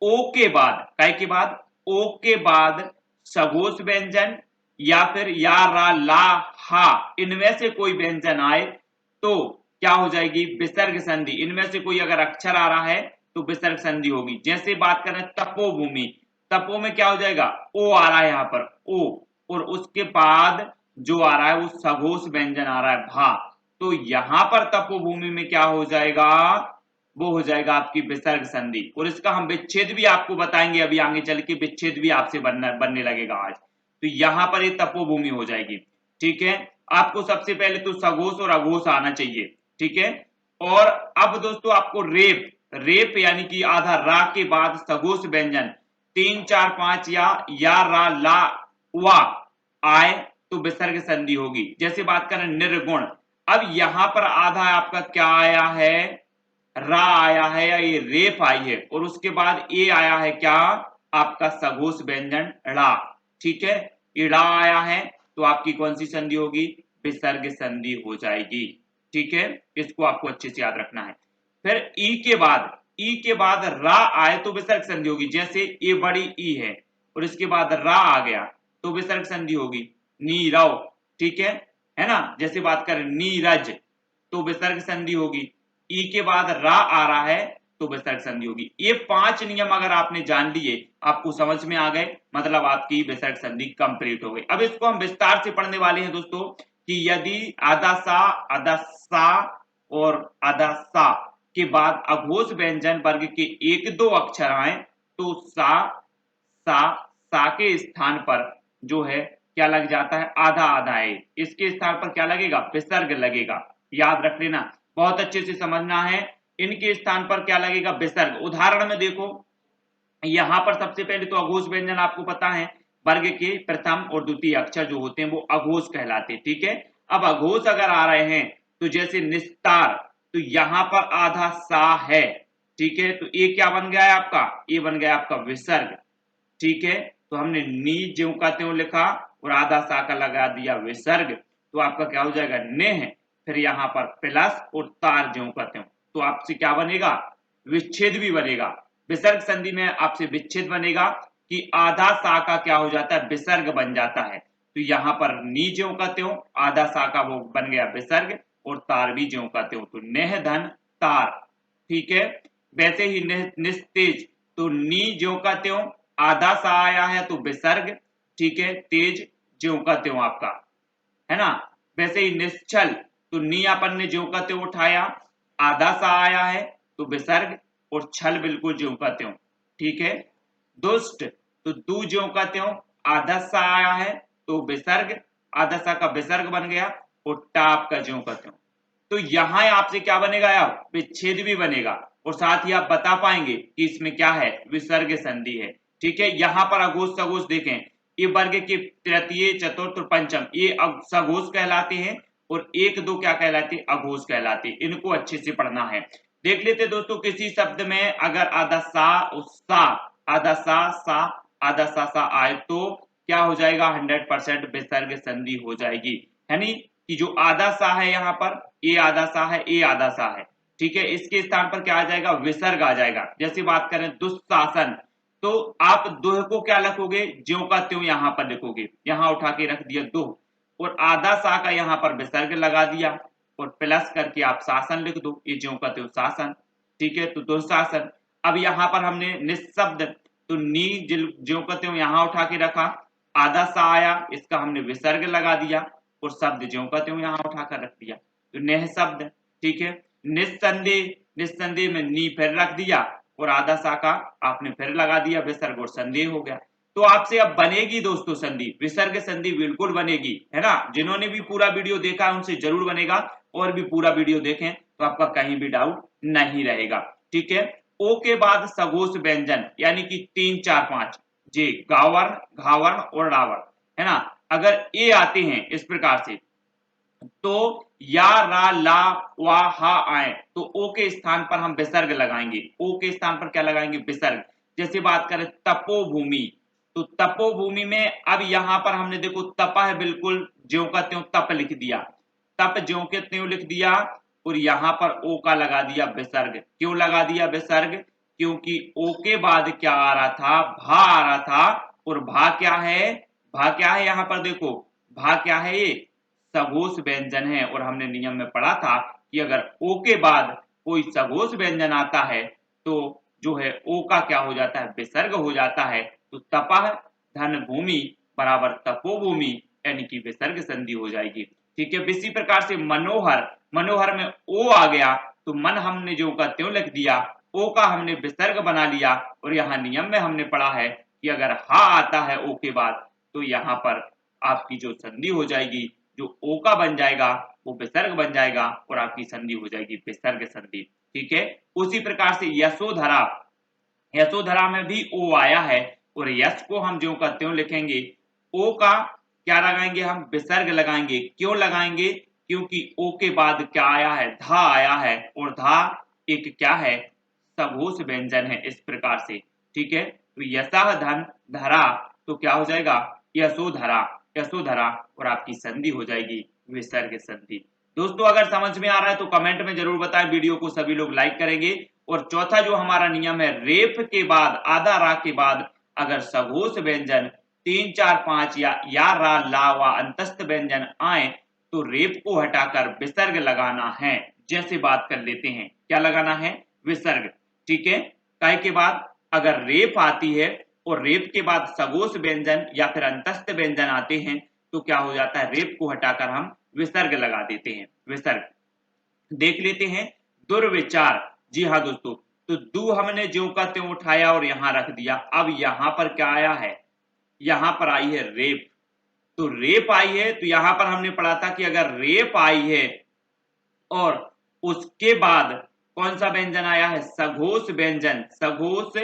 ओ के बाद, काय के बाद, ओ के बाद सघोष व्यंजन या फिर या रा ला हा, इनमें से कोई व्यंजन आए तो क्या हो जाएगी? विसर्ग संधि। इनमें से कोई अगर अक्षर आ रहा है तो विसर्ग संधि होगी। जैसे बात करें तपोभूमि, तपो में क्या हो जाएगा? ओ आ रहा है यहां पर, ओ, और उसके बाद जो आ रहा है वो सघोष व्यंजन आ रहा है, भा। तो यहां पर तपोभूमि में क्या हो जाएगा? वो हो जाएगा आपकी विसर्ग संधि। और इसका हम विच्छेद भी आपको बताएंगे अभी आगे चल के, विच्छेद भी आपसे बनने लगेगा आज। तो यहां पर ये तपोभूमि हो जाएगी। ठीक है, आपको सबसे पहले तो सघोष और अघोष आना चाहिए। ठीक है, और अब दोस्तों आपको रेप, रेप यानी कि आधा रा के बाद सघोष व्यंजन 3, 4, 5 या रा ला वा आए तो विसर्ग संधि होगी। जैसे बात करें निर्गुण, अब यहां पर आधा आपका क्या आया है? रा आया है या ये रेप आई है, और उसके बाद ए आया है क्या? आपका सघोष व्यंजन ड़ा। ठीक है, इड़ा आया है तो आपकी कौन सी संधि होगी? विसर्ग संधि हो जाएगी। ठीक है, इसको आपको अच्छे से याद रखना है। फिर ई के बाद रा आए तो विसर्ग संधि होगी। जैसे ये बड़ी ई है और इसके बाद रा आ गया तो विसर्ग संधि होगी। नीरव, ठीक है ना। जैसे बात करें नीरज तो विसर्ग संधि होगी। ई के बाद रा आ रहा है तो विसर्ग संधि होगी। ये 5 नियम अगर आपने जान लिए, आपको समझ में आ गए, मतलब आपकी विसर्ग संधि कंप्लीट हो गई। अब इसको हम विस्तार से पढ़ने वाले हैं दोस्तों कि यदि आधा सा और आधा सा के बाद अघोष व्यंजन वर्ग के 1, 2 अक्षर आए तो सा के स्थान पर जो है क्या लग जाता है? आधा आधा है। इसके स्थान पर क्या लगेगा? विसर्ग लगेगा। याद रख लेना, बहुत अच्छे से समझना है। इनके स्थान पर क्या लगेगा? विसर्ग। उदाहरण में देखो, यहां पर सबसे पहले तो अघोष व्यंजन आपको पता है, वर्ग के प्रथम और द्वितीय अक्षर जो होते हैं वो अघोष कहलाते हैं। ठीक है, अब अघोष अगर आ रहे हैं तो जैसे निस्तार, तो यहां पर आधा सा है। ठीक है, तो ये क्या बन गया है आपका? ये बन गया आपका विसर्ग। ठीक है, तो हमने नी ज्यों का त्यों लिखा और आधा सा का लगा दिया विसर्ग, तो आपका क्या हो जाएगा नेह, फिर यहाँ पर प्लस और तार ज्यों का त्यों, तो आपसे क्या बनेगा विच्छेद भी बनेगा। विसर्ग संधि में आपसे विच्छेद बनेगा कि आधा सा का क्या हो जाता है विसर्ग बन जाता है, तो यहाँ पर नी ज्यों का त्यों आधा सा का वो बन गया विसर्ग और तार भी ज्यों का त्यों, तो नेह धन तार। ठीक है, वैसे ही निस्तेज, तो नी ज्यों का त्यों आधा सा आया है तो विसर्ग, ठीक है, तेज ज्यों का त्यों आपका, है ना। वैसे ही निश्चल, तो नी अपन ने ज्यों का त्यों उठाया, आधा सा आया है तो विसर्ग और छल बिल्कुल ज्यों का त्यों। ठीक है, दुष्ट, तो दू ज्यों का त्यों आधा सा आया है तो विसर्ग, आधा सा का विसर्ग बन गया और टाप का ज्यों का त्यों। तो यहां आपसे क्या बनेगा यार विच्छेद भी बनेगा और साथ ही आप बता पाएंगे कि इसमें क्या है विसर्ग संधि है। ठीक है, यहाँ पर अघोष सघोष देखें, ये वर्ग के तृतीय चतुर्थ और पंचम ये सघोष कहलाते हैं और एक दो क्या कहलाते हैं अघोष कहलाते हैं, इनको अच्छे से पढ़ना है। देख लेते दोस्तों, किसी शब्द में अगर आधा सा आधा सा आधा सा आए तो क्या हो जाएगा 100% विसर्ग संधि हो जाएगी, है नहीं कि जो आधा सा है यहाँ पर ये आधा सा है ये आधा सा है, ठीक है, इसके स्थान पर क्या आ जाएगा विसर्ग आ जाएगा। जैसे बात करें दुस्शासन, तो आप दुह को क्या लिखोगे ज्यों का त्यों यहाँ पर लिखोगे, यहाँ उठा के रख दिया दुह और आधा सा का यहाँ पर विसर्ग लगा दिया और प्लस करके आप शासन लिख दो, ये ज्यों का त्यों शासन। ठीक है, तो दुशासन। अब यहाँ पर हमने निशब्द, तो नी ज्यों का त्यों यहाँ उठा के रखा, आधा सा आया इसका हमने विसर्ग लगा दिया और शब्द ज्यों का त्यों यहाँ उठाकर रख दिया, तो नेह शब्द। ठीक है, निस्संदेह, निस्संदेह में नी फिर रख दिया और आधा सा का आपने फिर लगा दिया विसर्ग और संदेह हो गया। तो आपसे अब बनेगी दोस्तों संधि, विसर्ग संधि बिल्कुल बनेगी, है ना। जिन्होंने भी पूरा वीडियो देखा है उनसे जरूर बनेगा, और भी पूरा वीडियो देखें तो आपका कहीं भी डाउट नहीं रहेगा। ठीक है, ओ के बाद सघोष व्यंजन यानी कि 3 4 5 जी गावर्ण घावर्ण और रावण, है ना। अगर ए आते हैं इस प्रकार से तो या रा ला वा हा आए तो ओ के स्थान पर हम विसर्ग लगाएंगे, ओ के स्थान पर क्या लगाएंगे विसर्ग। जैसे बात करें तपोभूमि, तो तपोभूमि में अब यहां पर हमने देखो तपा है बिल्कुल ज्यों का त्यों तप लिख दिया, तप ज्यों के त्यों लिख दिया और यहां पर ओ का लगा दिया विसर्ग। क्यों लगा दिया विसर्ग, क्योंकि ओ के बाद क्या आ रहा था भा आ रहा था और भा क्या है, भा क्या है यहाँ पर देखो, भा क्या है ये सघोष व्यंजन है और हमने नियम में पढ़ा था कि अगर ओ के बाद कोई सघोष व्यंजन आता है तो जो है ओ का क्या हो जाता है विसर्ग हो जाता है, तो तपह धन भूमि बराबर तपोभूमि यानी कि विसर्ग संधि हो जाएगी। ठीक है, इसी प्रकार से मनोहर, मनोहर में ओ आ गया तो मन हमने जो का त्यों लिख दिया, ओ का हमने विसर्ग बना लिया और यहाँ नियम में हमने पढ़ा है कि अगर हा आता है ओ के बाद तो यहाँ पर आपकी जो संधि हो जाएगी जो ओ का बन जाएगा वो विसर्ग बन जाएगा और आपकी संधि हो जाएगी विसर्ग संधि। ठीक है, उसी प्रकार से यशोधरा, यशोधरा में भी ओ आया है और यश को हम ज्यों का त्यों लिखेंगे, ओ का क्या लगाएंगे हम विसर्ग लगाएंगे। क्यों लगाएंगे, क्योंकि ओ के बाद क्या आया है धा आया है और धा एक क्या है सघोष व्यंजन है इस प्रकार से। ठीक है, तो यशः धन धरा तो क्या हो जाएगा यशोधरा, यशोधरा और आपकी संधि हो जाएगी विसर्ग संधि। दोस्तों अगर समझ में आ रहा है तो कमेंट में जरूर बताएं, वीडियो को सभी लोग लाइक करेंगे। और चौथा जो हमारा नियम है रेफ के बाद आधा रा के बाद अगर सघोष व्यंजन 3 4 5 या रा ला व अंतस्थ व्यंजन आए तो रेप को हटाकर विसर्ग लगाना है। जैसे बात कर लेते हैं क्या लगाना है विसर्ग। ठीक है, काय के बाद अगर रेप आती है और रेप के बाद सघोष व्यंजन या फिर अंतस्थ व्यंजन आते हैं तो क्या हो जाता है रेप को हटाकर हम विसर्ग लगा देते हैं, विसर्ग। देख लेते हैं दुर्विचार, जी हाँ दोस्तों, तो दू हमने ज्यों का त्यों उठाया और यहां रख दिया। अब यहां पर क्या आया है, यहां पर आई है रेप, तो रेप आई है तो यहां पर हमने पढ़ा था कि अगर रेप आई है और उसके बाद कौन सा व्यंजन आया है सघोष व्यंजन, सघोष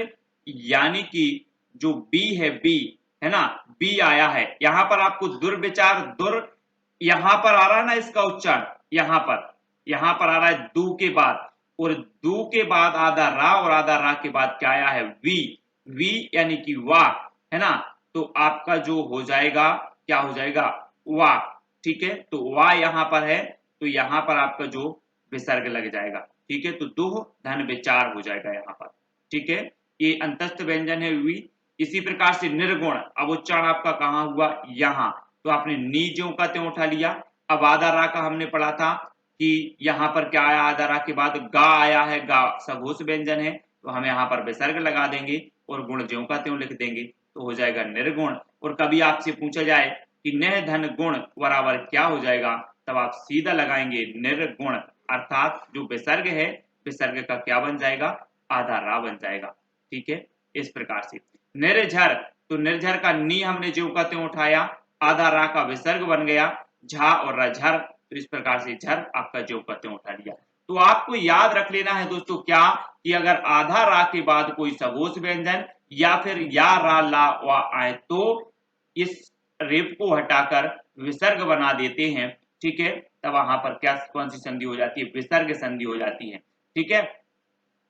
यानी कि जो बी है बी, है ना, बी आया है। यहां पर आपको दुर्विचार दुर यहां पर आ रहा है ना इसका उच्चारण, यहां पर आ रहा है दू के बाद और दू के बाद आधा रा और आधा रा के बाद क्या आया है वी, वी यानी कि वाह, है ना, तो आपका जो हो जाएगा क्या हो जाएगा, वा। ठीक है, तो वा यहाँ पर है, तो यहाँ पर आपका जो विसर्ग लग जाएगा। ठीक है, तो दुह धन विचार हो जाएगा यहाँ पर। ठीक है, ये अंतस्थ व्यंजन है वी। इसी प्रकार से निर्गुण, अब उच्चारण आपका कहाँ हुआ, यहाँ, तो आपने नी ज्यों का त्यों उठा लिया। अब आधा रा का हमने पढ़ा था कि यहाँ पर क्या आया, आधा रा के बाद गा आया है, गा सघोष व्यंजन है, तो हम यहाँ पर विसर्ग लगा देंगे और गुण ज्यों का त्यों लिख देंगे, तो हो जाएगा निर्गुण। और कभी आपसे पूछा जाए कि नह धन गुण बराबर क्या हो जाएगा, तब आप सीधा लगाएंगे निर्गुण, अर्थात जो विसर्ग है, विसर्ग का क्या बन जाएगा, आधा रा बन जाएगा। ठीक है, इस प्रकार से निर्झर, तो निर्झर का नी हमने ज्यों का त्यों उठाया, आधा रा का विसर्ग बन गया, झा और रझर, तो इस प्रकार से झर आपका ज्यों का त्यों उठा लिया। तो आपको याद रख लेना है दोस्तों क्या, कि अगर आधा रा के बाद कोई सघोष व्यंजन या फिर या रा ला वा आए तो इस रेप को हटाकर विसर्ग बना देते हैं। ठीक है, तब वहां पर क्या कौन सी संधि हो जाती है, विसर्ग संधि हो जाती है। ठीक है,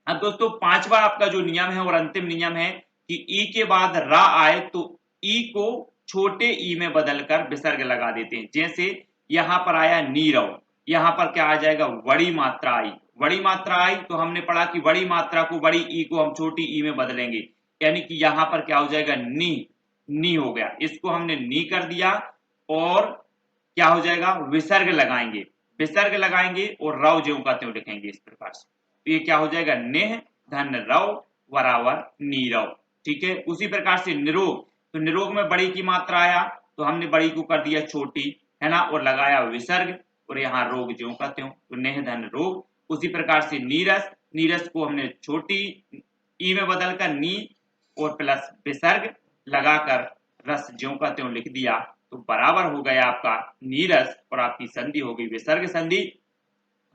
अब दोस्तों पांचवा आपका जो नियम है और अंतिम नियम है कि ई के बाद रा आए तो ई को छोटे ई में बदलकर विसर्ग लगा देते हैं। जैसे यहां पर आया नीरव, यहां पर क्या आ जाएगा, बड़ी मात्रा आई, बड़ी मात्रा आई, तो हमने पढ़ा कि बड़ी मात्रा को, बड़ी ई को हम छोटी ई में बदलेंगे, यानी कि यहां पर क्या हो जाएगा, नी हो गया, इसको हमने नी कर दिया और क्या हो जाएगा, विसर्ग लगाएंगे, विसर्ग लगाएंगे और रव ज्यों का त्यों लिखेंगे इस प्रकार से। तो ये क्या हो जाएगा, नेह धन रव बराबर नीरव। ठीक है, उसी प्रकार से निरोग, तो निरोग में बड़ी की मात्रा आया, तो हमने बड़ी को कर दिया छोटी, है ना, और लगाया विसर्ग, और यहाँ रोग ज्यों का त्यों, तो नेह धन रोग। उसी प्रकार से नीरस, नीरस को हमने छोटी ई में बदलकर नी और प्लस विसर्ग लगाकर रस ज्यों का त्यों लिख दिया, तो बराबर हो गया आपका नीरस और आपकी संधि हो गई विसर्ग संधि।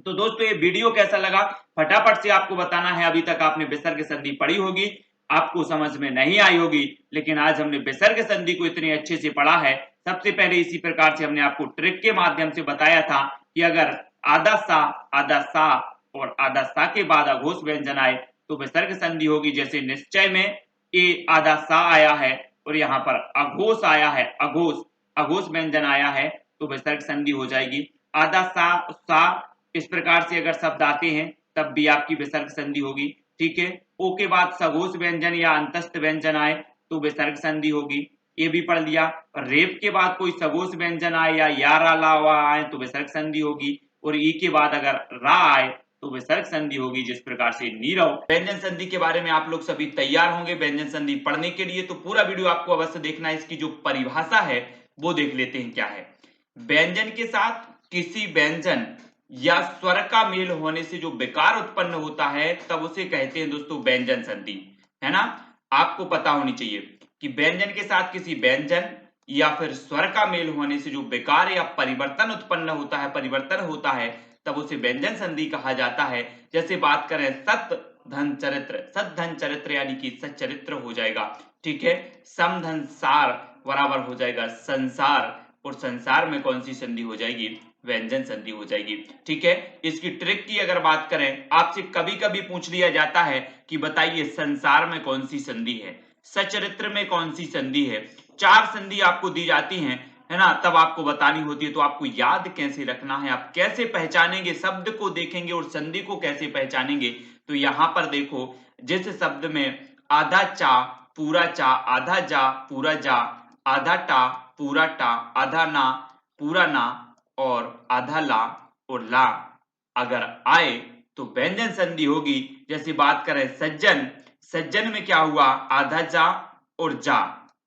तो दोस्तों ये वीडियो कैसा लगा फटाफट से आपको बताना है। अभी तक आपने विसर्ग संधि पढ़ी होगी, आपको समझ में नहीं आई होगी, लेकिन आज हमने विसर्ग संधि को इतने अच्छे से पढ़ा है। सबसे पहले इसी प्रकार से हमने आपको ट्रिक के माध्यम से बताया था कि अगर आधा सा और आधा सा के बाद अघोष व्यंजन आए तो विसर्ग संधि होगी। जैसे निश्चय में ए आधा सा आया है और यहाँ पर अघोष आया है, अघोष व्यंजन आया है, तो विसर्ग संधि हो जाएगी। आधा सा इस प्रकार से अगर शब्द आते हैं तब भी आपकी विसर्ग संधि होगी। ठीक है, ओ के बाद सघोष व्यंजन या अंतस्थ व्यंजन आए तो विसर्ग संधि होगी, ये भी पढ़ लिया। रेप के बाद कोई सघोष व्यंजन आए या रा ला वा आए तो विसर्ग संधि होगी, और ई के बाद अगर रा आए तो विसर्ग संधि होगी, जिस प्रकार से नीरव। व्यंजन संधि के बारे में आप लोग सभी तैयार होंगे व्यंजन संधि पढ़ने के लिए, तो पूरा वीडियो आपको अवश्य देखना है। इसकी जो परिभाषा है वो देख लेते हैं क्या है। व्यंजन के साथ किसी व्यंजन या स्वर का मेल होने से जो विकार उत्पन्न होता है तब उसे कहते हैं दोस्तों व्यंजन संधि, है ना। आपको पता होनी चाहिए कि व्यंजन के साथ किसी व्यंजन या फिर स्वर का मेल होने से जो विकार या परिवर्तन उत्पन्न होता है, परिवर्तन होता है, तब उसे व्यंजन संधि कहा जाता है। जैसे बात करें सत धन चरित्र यानी कि सच्चरित्र हो जाएगा। ठीक है, सम धन सार बराबर हो जाएगा संसार, और संसार में कौन सी संधि हो जाएगी, व्यंजन संधि हो जाएगी। ठीक है, इसकी ट्रिक की अगर बात करें, आपसे कभी कभी पूछ लिया जाता है कि बताइए संसार में कौन सी संधि है, सचरित्र में कौन सी संधि है। चार संधि आपको दी जाती हैं, है ना, तब आपको बतानी होती है। तो आपको याद कैसे रखना है, आप कैसे पहचानेंगे, शब्द को देखेंगे और संधि को कैसे पहचानेंगे। तो यहां पर देखो, जिस शब्द में आधा चा पूरा चा, आधा जा पूरा जा, आधा टा पूरा टा, आधा ना पूरा ना, और आधा ला और ला अगर आए तो व्यंजन संधि होगी। जैसे बात करें सज्जन, सज्जन में क्या हुआ, आधा जा और जा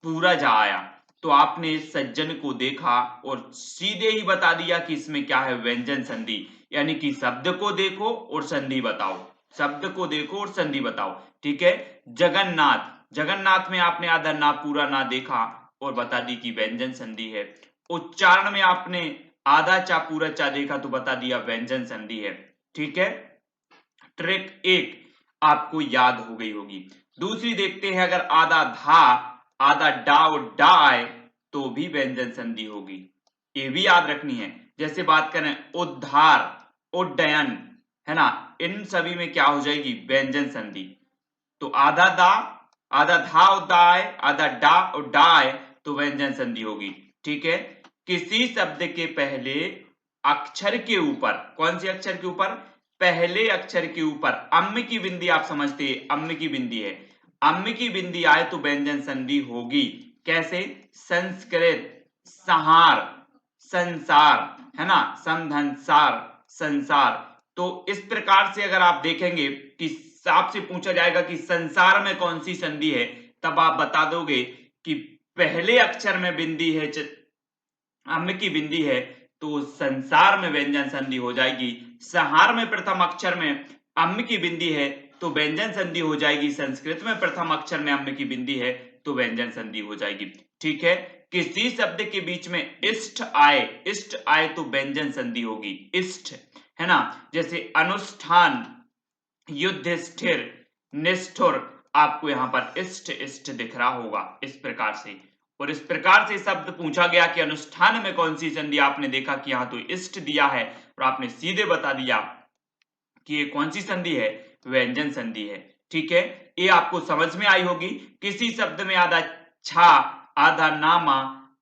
पूरा जा आया, तो आपने सज्जन को देखा और सीधे ही बता दिया कि इसमें क्या है, व्यंजन संधि। यानी कि शब्द को देखो और संधि बताओ, शब्द को देखो और संधि बताओ। ठीक है, जगन्नाथ, जगन्नाथ में आपने आधा ना पूरा ना देखा और बता दी कि व्यंजन संधि है। उच्चारण में आपने आधा चा पूरा चा देखा तो बता दिया व्यंजन संधि है। ठीक है, ट्रिक एक आपको याद हो गई होगी। दूसरी देखते हैं, अगर आधा धा आधा डा और डा आए तो भी व्यंजन संधि होगी, ये भी याद रखनी है। जैसे बात करें उद्धार, उड्डयन, है ना, इन सभी में क्या हो जाएगी, व्यंजन संधि। तो आधा दा आधा धा और दाए, आधा डा और डाए तो व्यंजन संधि होगी। ठीक है, किसी शब्द के पहले अक्षर के ऊपर, कौन से अक्षर के ऊपर, पहले अक्षर के ऊपर अम्म की बिंदी, आप समझते हैं अम्म की बिंदी है, अम्म की बिंदी आए तो व्यंजन संधि होगी। कैसे, संस्कृत, संहार, संसार, है ना, समधनसार, संसार। तो इस प्रकार से अगर आप देखेंगे कि आपसे पूछा जाएगा कि संसार में कौन सी संधि है, तब आप बता दोगे कि पहले अक्षर में बिंदी है, अम्म की बिंदी है, तो संसार में व्यंजन संधि हो जाएगी। संहार में प्रथम अक्षर में अम्म की बिंदी है तो व्यंजन संधि हो जाएगी। संस्कृत में प्रथम अक्षर में अम्म की बिंदी है तो व्यंजन संधि हो जाएगी। ठीक है, किसी शब्द के बीच में इष्ट आए, इष्ट आए तो व्यंजन संधि होगी, इष्ट, है ना, जैसे अनुष्ठान, युधिष्ठिर, निष्ठुर, आपको यहां पर इष्ट इष्ट दिख रहा होगा इस प्रकार से। और इस प्रकार से शब्द पूछा गया कि अनुष्ठान में कौन सी संधि, आपने देखा कि यहां तो इष्ट दिया है और आपने सीधे बता दिया कि ये कौन सी संधि है, व्यंजन संधि है। ठीक है, ये आपको समझ में आई होगी। किसी शब्द में आधा छा, आधा नामा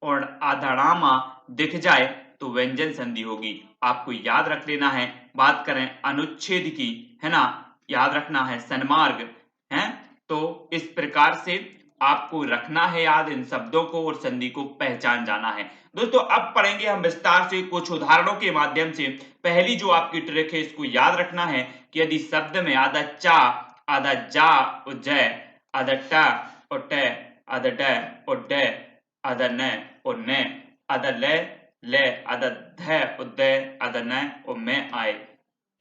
और आधा रामा दिख जाए तो व्यंजन संधि होगी। आपको याद रख लेना है। बात करें अनुच्छेद की, है ना, याद रखना है सन्मार्ग, है, तो इस प्रकार से आपको रखना है याद इन शब्दों को और संधि को पहचान जाना है। दोस्तों अब पढ़ेंगे हम विस्तार से कुछ उदाहरणों के माध्यम से। पहली जो आपकी ट्रिक है, इसको याद रखना है कि यदि शब्द में आधा चा, आधा जा और जय, आधा ट और ट, आधा ड और ड, आधा न और न, आधा ल, आधा ध और द, आधा न और मैं आए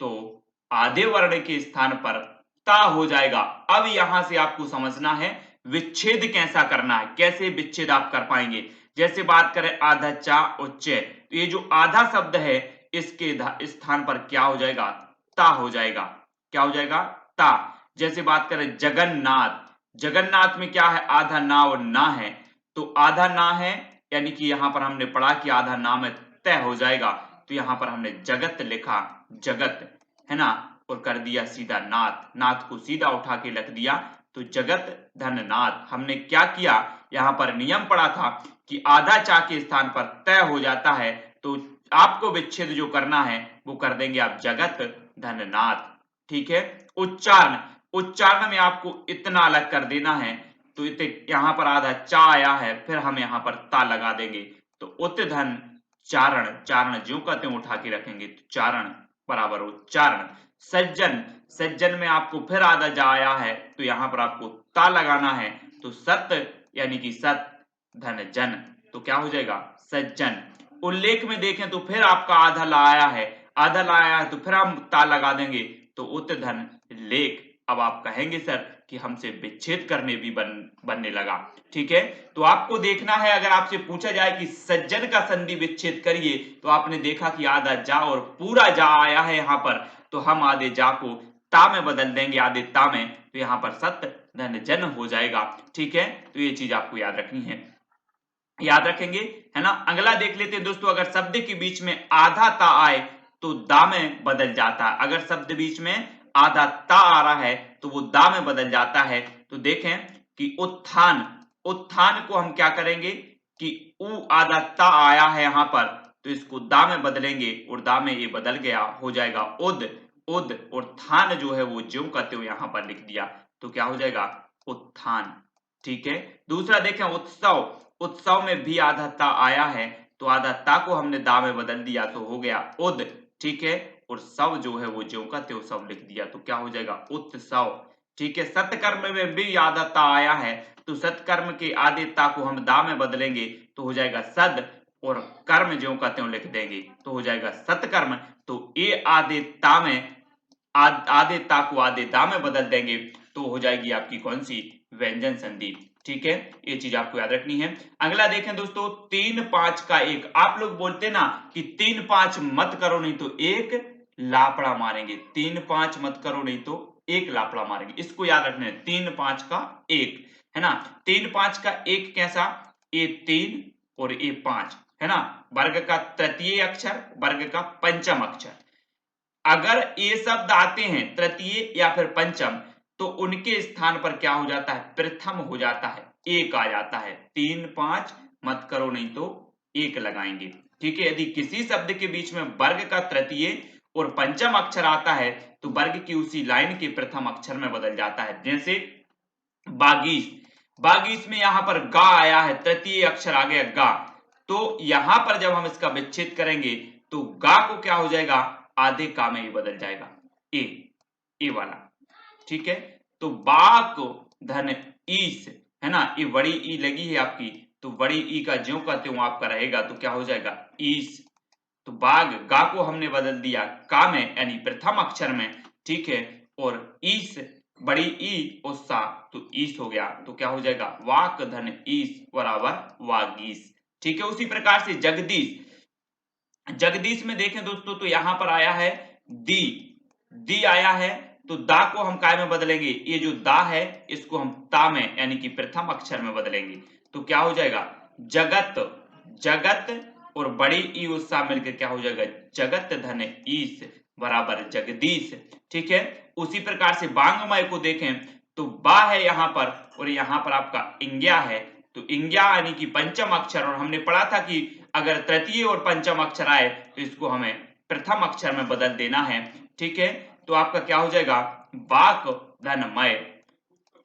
तो आधे वर्ण के स्थान पर ता हो जाएगा। अब यहां से आपको समझना है विच्छेद कैसा करना है, कैसे विच्छेद आप कर पाएंगे। जैसे बात करें आधा चा और चे, तो ये जो आधा शब्द है इसके स्थान पर क्या हो जाएगा, ता हो जाएगा। क्या हो जाएगा, ता। जैसे बात करें जगन्नाथ, जगन्नाथ में क्या है, आधा ना और ना है, तो आधा ना है यानी कि यहां पर हमने पढ़ा कि आधा ना में तय हो जाएगा, तो यहां पर हमने जगत लिखा, जगत, है ना, और कर दिया सीधा नाथ, नाथ को सीधा उठा के रख दिया तो जगत धन नाथ। हमने क्या किया, यहां पर नियम पढ़ा था कि आधा चा के स्थान पर तय हो जाता है, तो आपको विच्छेद जो करना है वो कर देंगे आप जगत धन नाथ। ठीक है, उच्चारण, उच्चारण में आपको इतना अलग कर देना है, तो यहां पर आधा चा आया है, फिर हम यहां पर ता लगा देंगे तो उत धन चारण, चारण ज्यों का त्यों उठा के रखेंगे तो चारण बराबर उच्चारण। सज्जन, सज्जन में आपको फिर आधा जा आया है तो यहां पर आपको ता लगाना है, तो सत यानी कि सत धन जन, तो क्या हो जाएगा सज्जन। उल्लेख में देखें तो फिर आपका आधा ला आया है, आधा ला आया है तो फिर हम ता लगा देंगे तो उत धन लेख। अब आप कहेंगे सर कि हमसे विच्छेद करने भी बनने लगा। ठीक है, तो आपको देखना है, अगर आपसे पूछा जाए कि सज्जन का संधि विच्छेद करिए, तो आपने देखा कि आधा जा और पूरा जा आया है यहां पर, तो हम आधे जा को ता में बदल देंगे, आधे ता में, तो यहां पर सत धन जन हो जाएगा। ठीक है, तो ये चीज आपको याद रखनी है, याद रखेंगे, है ना। अगला देख लेते हैं दोस्तों, अगर शब्द के बीच में आधा ता आए तो दा में बदल जाता है। अगर शब्द बीच में आधा ता आ रहा है तो वो दा में बदल जाता है। तो देखें कि उत्थान, उत्थान को हम क्या करेंगे कि उ आधा ता आया है यहां पर, तो इसको दा में बदलेंगे और दा में ये बदल गया, हो जाएगा उद, उद, और थान जो है वो ज्यों का त्यों यहां पर लिख दिया, तो क्या हो जाएगा उत्थान। ठीक है, दूसरा देखें उत्सव, उत्सव में भी आधा ता आया है तो आधा ता को हमने दा में बदल दिया तो हो गया उद। ठीक है, और सव जो है वो ज्यों का त्यों सव लिख दिया तो क्या हो जाएगा उत्सव। ठीक है, सत्कर्म में भी आधा ता आया है तो सत्कर्म के आधे ता को हम दा में बदलेंगे तो हो जाएगा सद, और कर्म ज्यों का त्यों लिख देंगे तो हो जाएगा सत्कर्म। तो ये आधे ता में आधे ता को आधे दा में बदल देंगे तो हो जाएगी आपकी कौन सी, व्यंजन संधि। ठीक है, ये चीज आपको याद रखनी है। अगला देखें दोस्तों, 3-5 का एक, आप लोग बोलते ना कि 3-5 मत करो नहीं तो एक लापड़ा मारेंगे, 3-5 मत करो नहीं तो एक लापड़ा मारेंगे, इसको याद रखना है। 3-5 का एक, है ना, 3-5 का एक कैसा, ए 3 और ए 5, है ना, वर्ग का तृतीय अक्षर, वर्ग का पंचम अक्षर। अगर ये शब्द आते हैं तृतीय या फिर पंचम तो उनके स्थान पर क्या हो जाता है, प्रथम हो जाता है, एक आ जाता है। 3 5 मत करो नहीं तो एक लगाएंगे, ठीक है। यदि किसी शब्द के बीच में वर्ग का तृतीय और पंचम अक्षर आता है तो वर्ग की उसी लाइन के प्रथम अक्षर में बदल जाता है। जैसे बागीश, बागीश में यहां पर गा आया है, तृतीय अक्षर आ गया गा, तो यहां पर जब हम इसका विच्छेद करेंगे तो गा को क्या हो जाएगा, आधे का में ही बदल जाएगा, ए वाला, ठीक है। तो बाक धन ईस, है ना, ये बड़ी ई लगी है आपकी, तो बड़ी ई का ज्यों का त्यों आपका रहेगा, तो क्या हो जाएगा ईस। तो बाग, गा को हमने बदल दिया का में, यानी प्रथम अक्षर में, ठीक है। और ईस, बड़ी ई और सा, तो ईस हो गया, तो क्या हो जाएगा वाक धन ईस बराबर वागीस, ठीक है। उसी प्रकार से जगदीश, जगदीश में देखें दोस्तों तो यहां पर आया है दी, दी आया है, तो दा को हम काय में बदलेंगे, ये जो दा है इसको हम ता में यानी कि प्रथम अक्षर में बदलेंगे, तो क्या हो जाएगा जगत, जगत और बड़ी ई उत्साह मिलकर क्या हो जाएगा जगत धन ईस बराबर जगदीश, ठीक है। उसी प्रकार से बांगमय को देखें तो बा है यहां पर और यहां पर आपका इंग्या है, तो इंग्या यानी कि पंचम अक्षर, और हमने पढ़ा था कि अगर तृतीय और पंचम अक्षर आए तो इसको हमें प्रथम अक्षर में बदल देना है, ठीक है। तो आपका क्या हो जाएगा बाक धन मय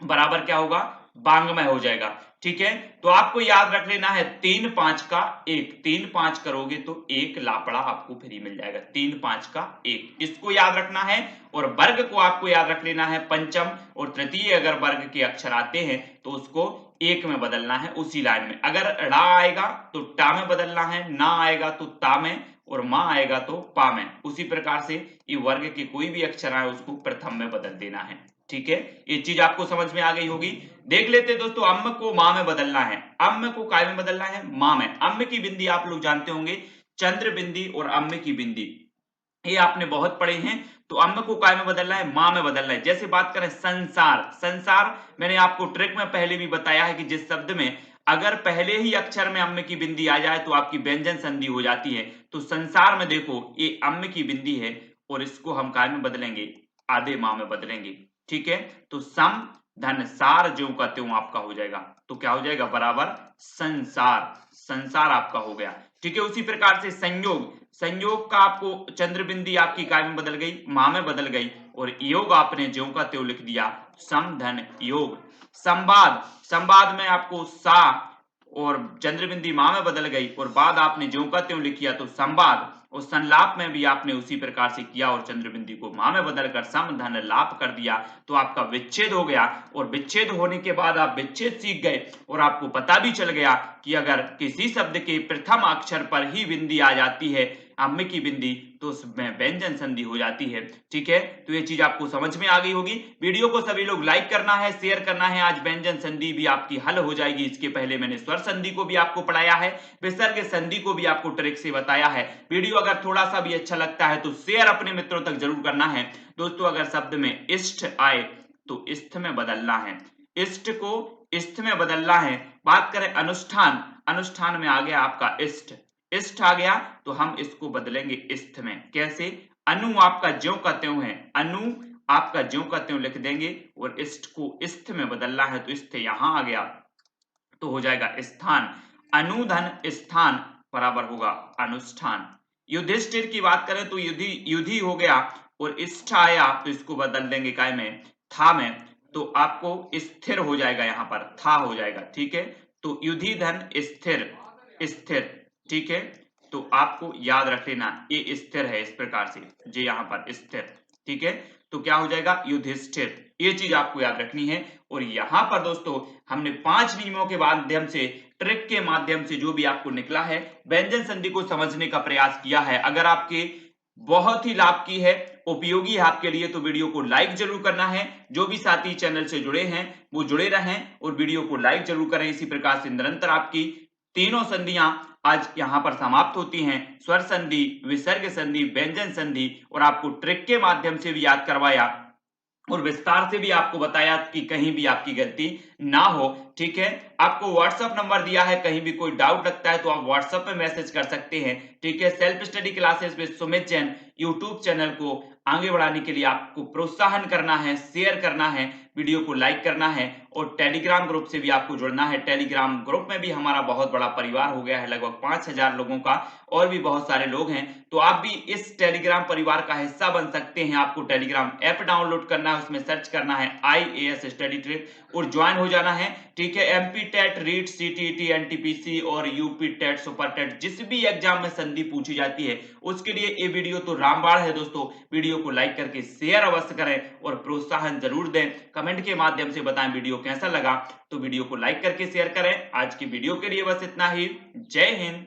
बराबर क्या होगा बांगमय हो जाएगा, ठीक है। तो आपको याद रख लेना है 3 5 का 1, 3 5 करोगे तो एक लापड़ा आपको फ्री मिल जाएगा, 3 5 का 1, इसको याद रखना है। और वर्ग को आपको याद रख लेना है, पंचम और तृतीय अगर वर्ग के अक्षर आते हैं तो उसको एक में बदलना है उसी लाइन में, अगर ड़ा आएगा तो टा में बदलना है, ना आएगा तो ता में, और मां आएगा तो पा में। उसी प्रकार से ये वर्ग के कोई भी अक्षर आए उसको प्रथम में बदल देना है, ठीक है। ये चीज आपको समझ में आ गई होगी। देख लेते दोस्तों, अम्म को मां में बदलना है, अम्म को काय में बदलना है मां में। अम्म की बिंदी आप लोग जानते होंगे, चंद्र बिंदी और अम्म की बिंदी, ये आपने बहुत पढ़े हैं। तो अम्म को काय में बदलना है मां में बदलना है। जैसे बात करें संसार, संसार मैंने आपको ट्रिक में पहले भी बताया है कि जिस शब्द में अगर पहले ही अक्षर में अम्म की बिंदी आ जाए तो आपकी व्यंजन संधि हो जाती है। तो संसार में देखो ये अम्म की बिंदी है और इसको हम काय में बदलेंगे आधे मां में बदलेंगे, ठीक है। तो सम धन सार ज्यों का त्यों आपका हो जाएगा, तो क्या हो जाएगा बराबर संसार, संसार आपका हो गया, ठीक है। उसी प्रकार से संयोग, संयोग का आपको चंद्र बिंदी आपकी काय में बदल गई मां में बदल गई, और योग आपने ज्यों का त्यों लिख दिया सम धन योग। संवाद, संवाद में आपको सा और चंद्र बिंदी मां में बदल गई और बाद आपने ज्यों का त्यों लिख किया तो संवाद, और संलाप में भी आपने उसी प्रकार से किया और चंद्र बिंदी को मां में बदलकर सम धन लाप कर दिया, तो आपका विच्छेद हो गया। और विच्छेद होने के बाद आप विच्छेद सीख गए और आपको पता भी चल गया कि अगर किसी शब्द के प्रथम अक्षर पर ही बिंदी आ जाती है अम्म की बिंदी तो उसमें व्यंजन संधि हो जाती है, ठीक है। तो ये चीज आपको समझ में आ गई होगी। वीडियो को सभी लोग लाइक करना है, शेयर करना है, आज व्यंजन संधि भी आपकी हल हो जाएगी। इसके पहले मैंने स्वर संधि को भी आपको पढ़ाया है, विसर्ग संधि को भी आपको ट्रिक से बताया है। वीडियो अगर थोड़ा सा भी अच्छा लगता है तो शेयर अपने मित्रों तक जरूर करना है। दोस्तों अगर शब्द में इष्ट आए तो इष्ट में बदलना है, इष्ट को इष्ट में बदलना है। बात करें अनुष्ठान, अनुष्ठान में आ गया आपका इष्ट, इष्ट आ गया तो हम इसको बदलेंगे इष्ट में, कैसे अनु आपका ज्यों का त्यों है, अनु आपका ज्यों का त्यों लिख देंगे और इष्ट को इष्ट में बदलना है, तो इष्ट यहां आ गया तो हो जाएगा स्थान, अनुधन स्थान बराबर होगा अनुष्ठान। युधिष्ठिर की बात करें तो युधि युधि हो गया और इष्ट आया तो इसको बदल देंगे काय में था में, तो आपको स्थिर हो जाएगा, यहां पर था हो जाएगा, ठीक है। तो युधि धन स्थिर, स्थिर, ठीक है। तो आपको याद रख लेना ये स्थिर है, इस प्रकार से जे यहां पर स्थिर, ठीक है। तो क्या हो जाएगा युधिष्ठिर, ये चीज आपको याद रखनी है। और यहां पर दोस्तों हमने 5 नियमों के माध्यम से, ट्रिक के माध्यम से जो भी आपको निकला है व्यंजन संधि को समझने का प्रयास किया है। अगर आपके बहुत ही लाभ की है, उपयोगी है आपके लिए, तो वीडियो को लाइक जरूर करना है। जो भी साथी चैनल से जुड़े हैं वो जुड़े रहें और वीडियो को लाइक जरूर करें। इसी प्रकार से निरंतर आपकी तीनों संधियां आज यहां पर समाप्त होती हैं, स्वर संधि, विसर्ग संधि, व्यंजन संधि, और आपको ट्रिक के माध्यम से भी याद करवाया और विस्तार से भी आपको बताया कि कहीं भी आपकी गलती ना हो, ठीक है। आपको व्हाट्सएप नंबर दिया है, कहीं भी कोई डाउट लगता है तो आप व्हाट्सएप पे मैसेज कर सकते हैं। ठीक है। Self study classes with Sumit Jain YouTube channel को आगे बढ़ाने के लिए आपको प्रोत्साहन करना है, शेयर करना है, वीडियो को लाइक करना है और टेलीग्राम ग्रुप से भी आपको जुड़ना है। टेलीग्राम ग्रुप में भी हमारा बहुत बड़ा परिवार हो गया है, लगभग 5000 लोगों का, और भी बहुत सारे लोग हैं। तो आप भी इस टेलीग्राम परिवार का हिस्सा बन सकते हैं। आपको टेलीग्राम ऐप डाउनलोड करना है, उसमें सर्च करना है IAS स्टडी ट्रिक और ज्वाइन हो जाना है। ठीक है। MP TET, REET, CTET, NTPC और यूपी टेट, सुपर टेट, जिस भी एग्जाम में संधि पूछी जाती है उसके लिए ये वीडियो तो रामबाण है दोस्तों। वीडियो को लाइक करके शेयर अवश्य करें और प्रोत्साहन जरूर दें। कमेंट के माध्यम से बताएं वीडियो कैसा लगा। तो वीडियो को लाइक करके शेयर करें। आज की वीडियो के लिए बस इतना ही। जय हिंद।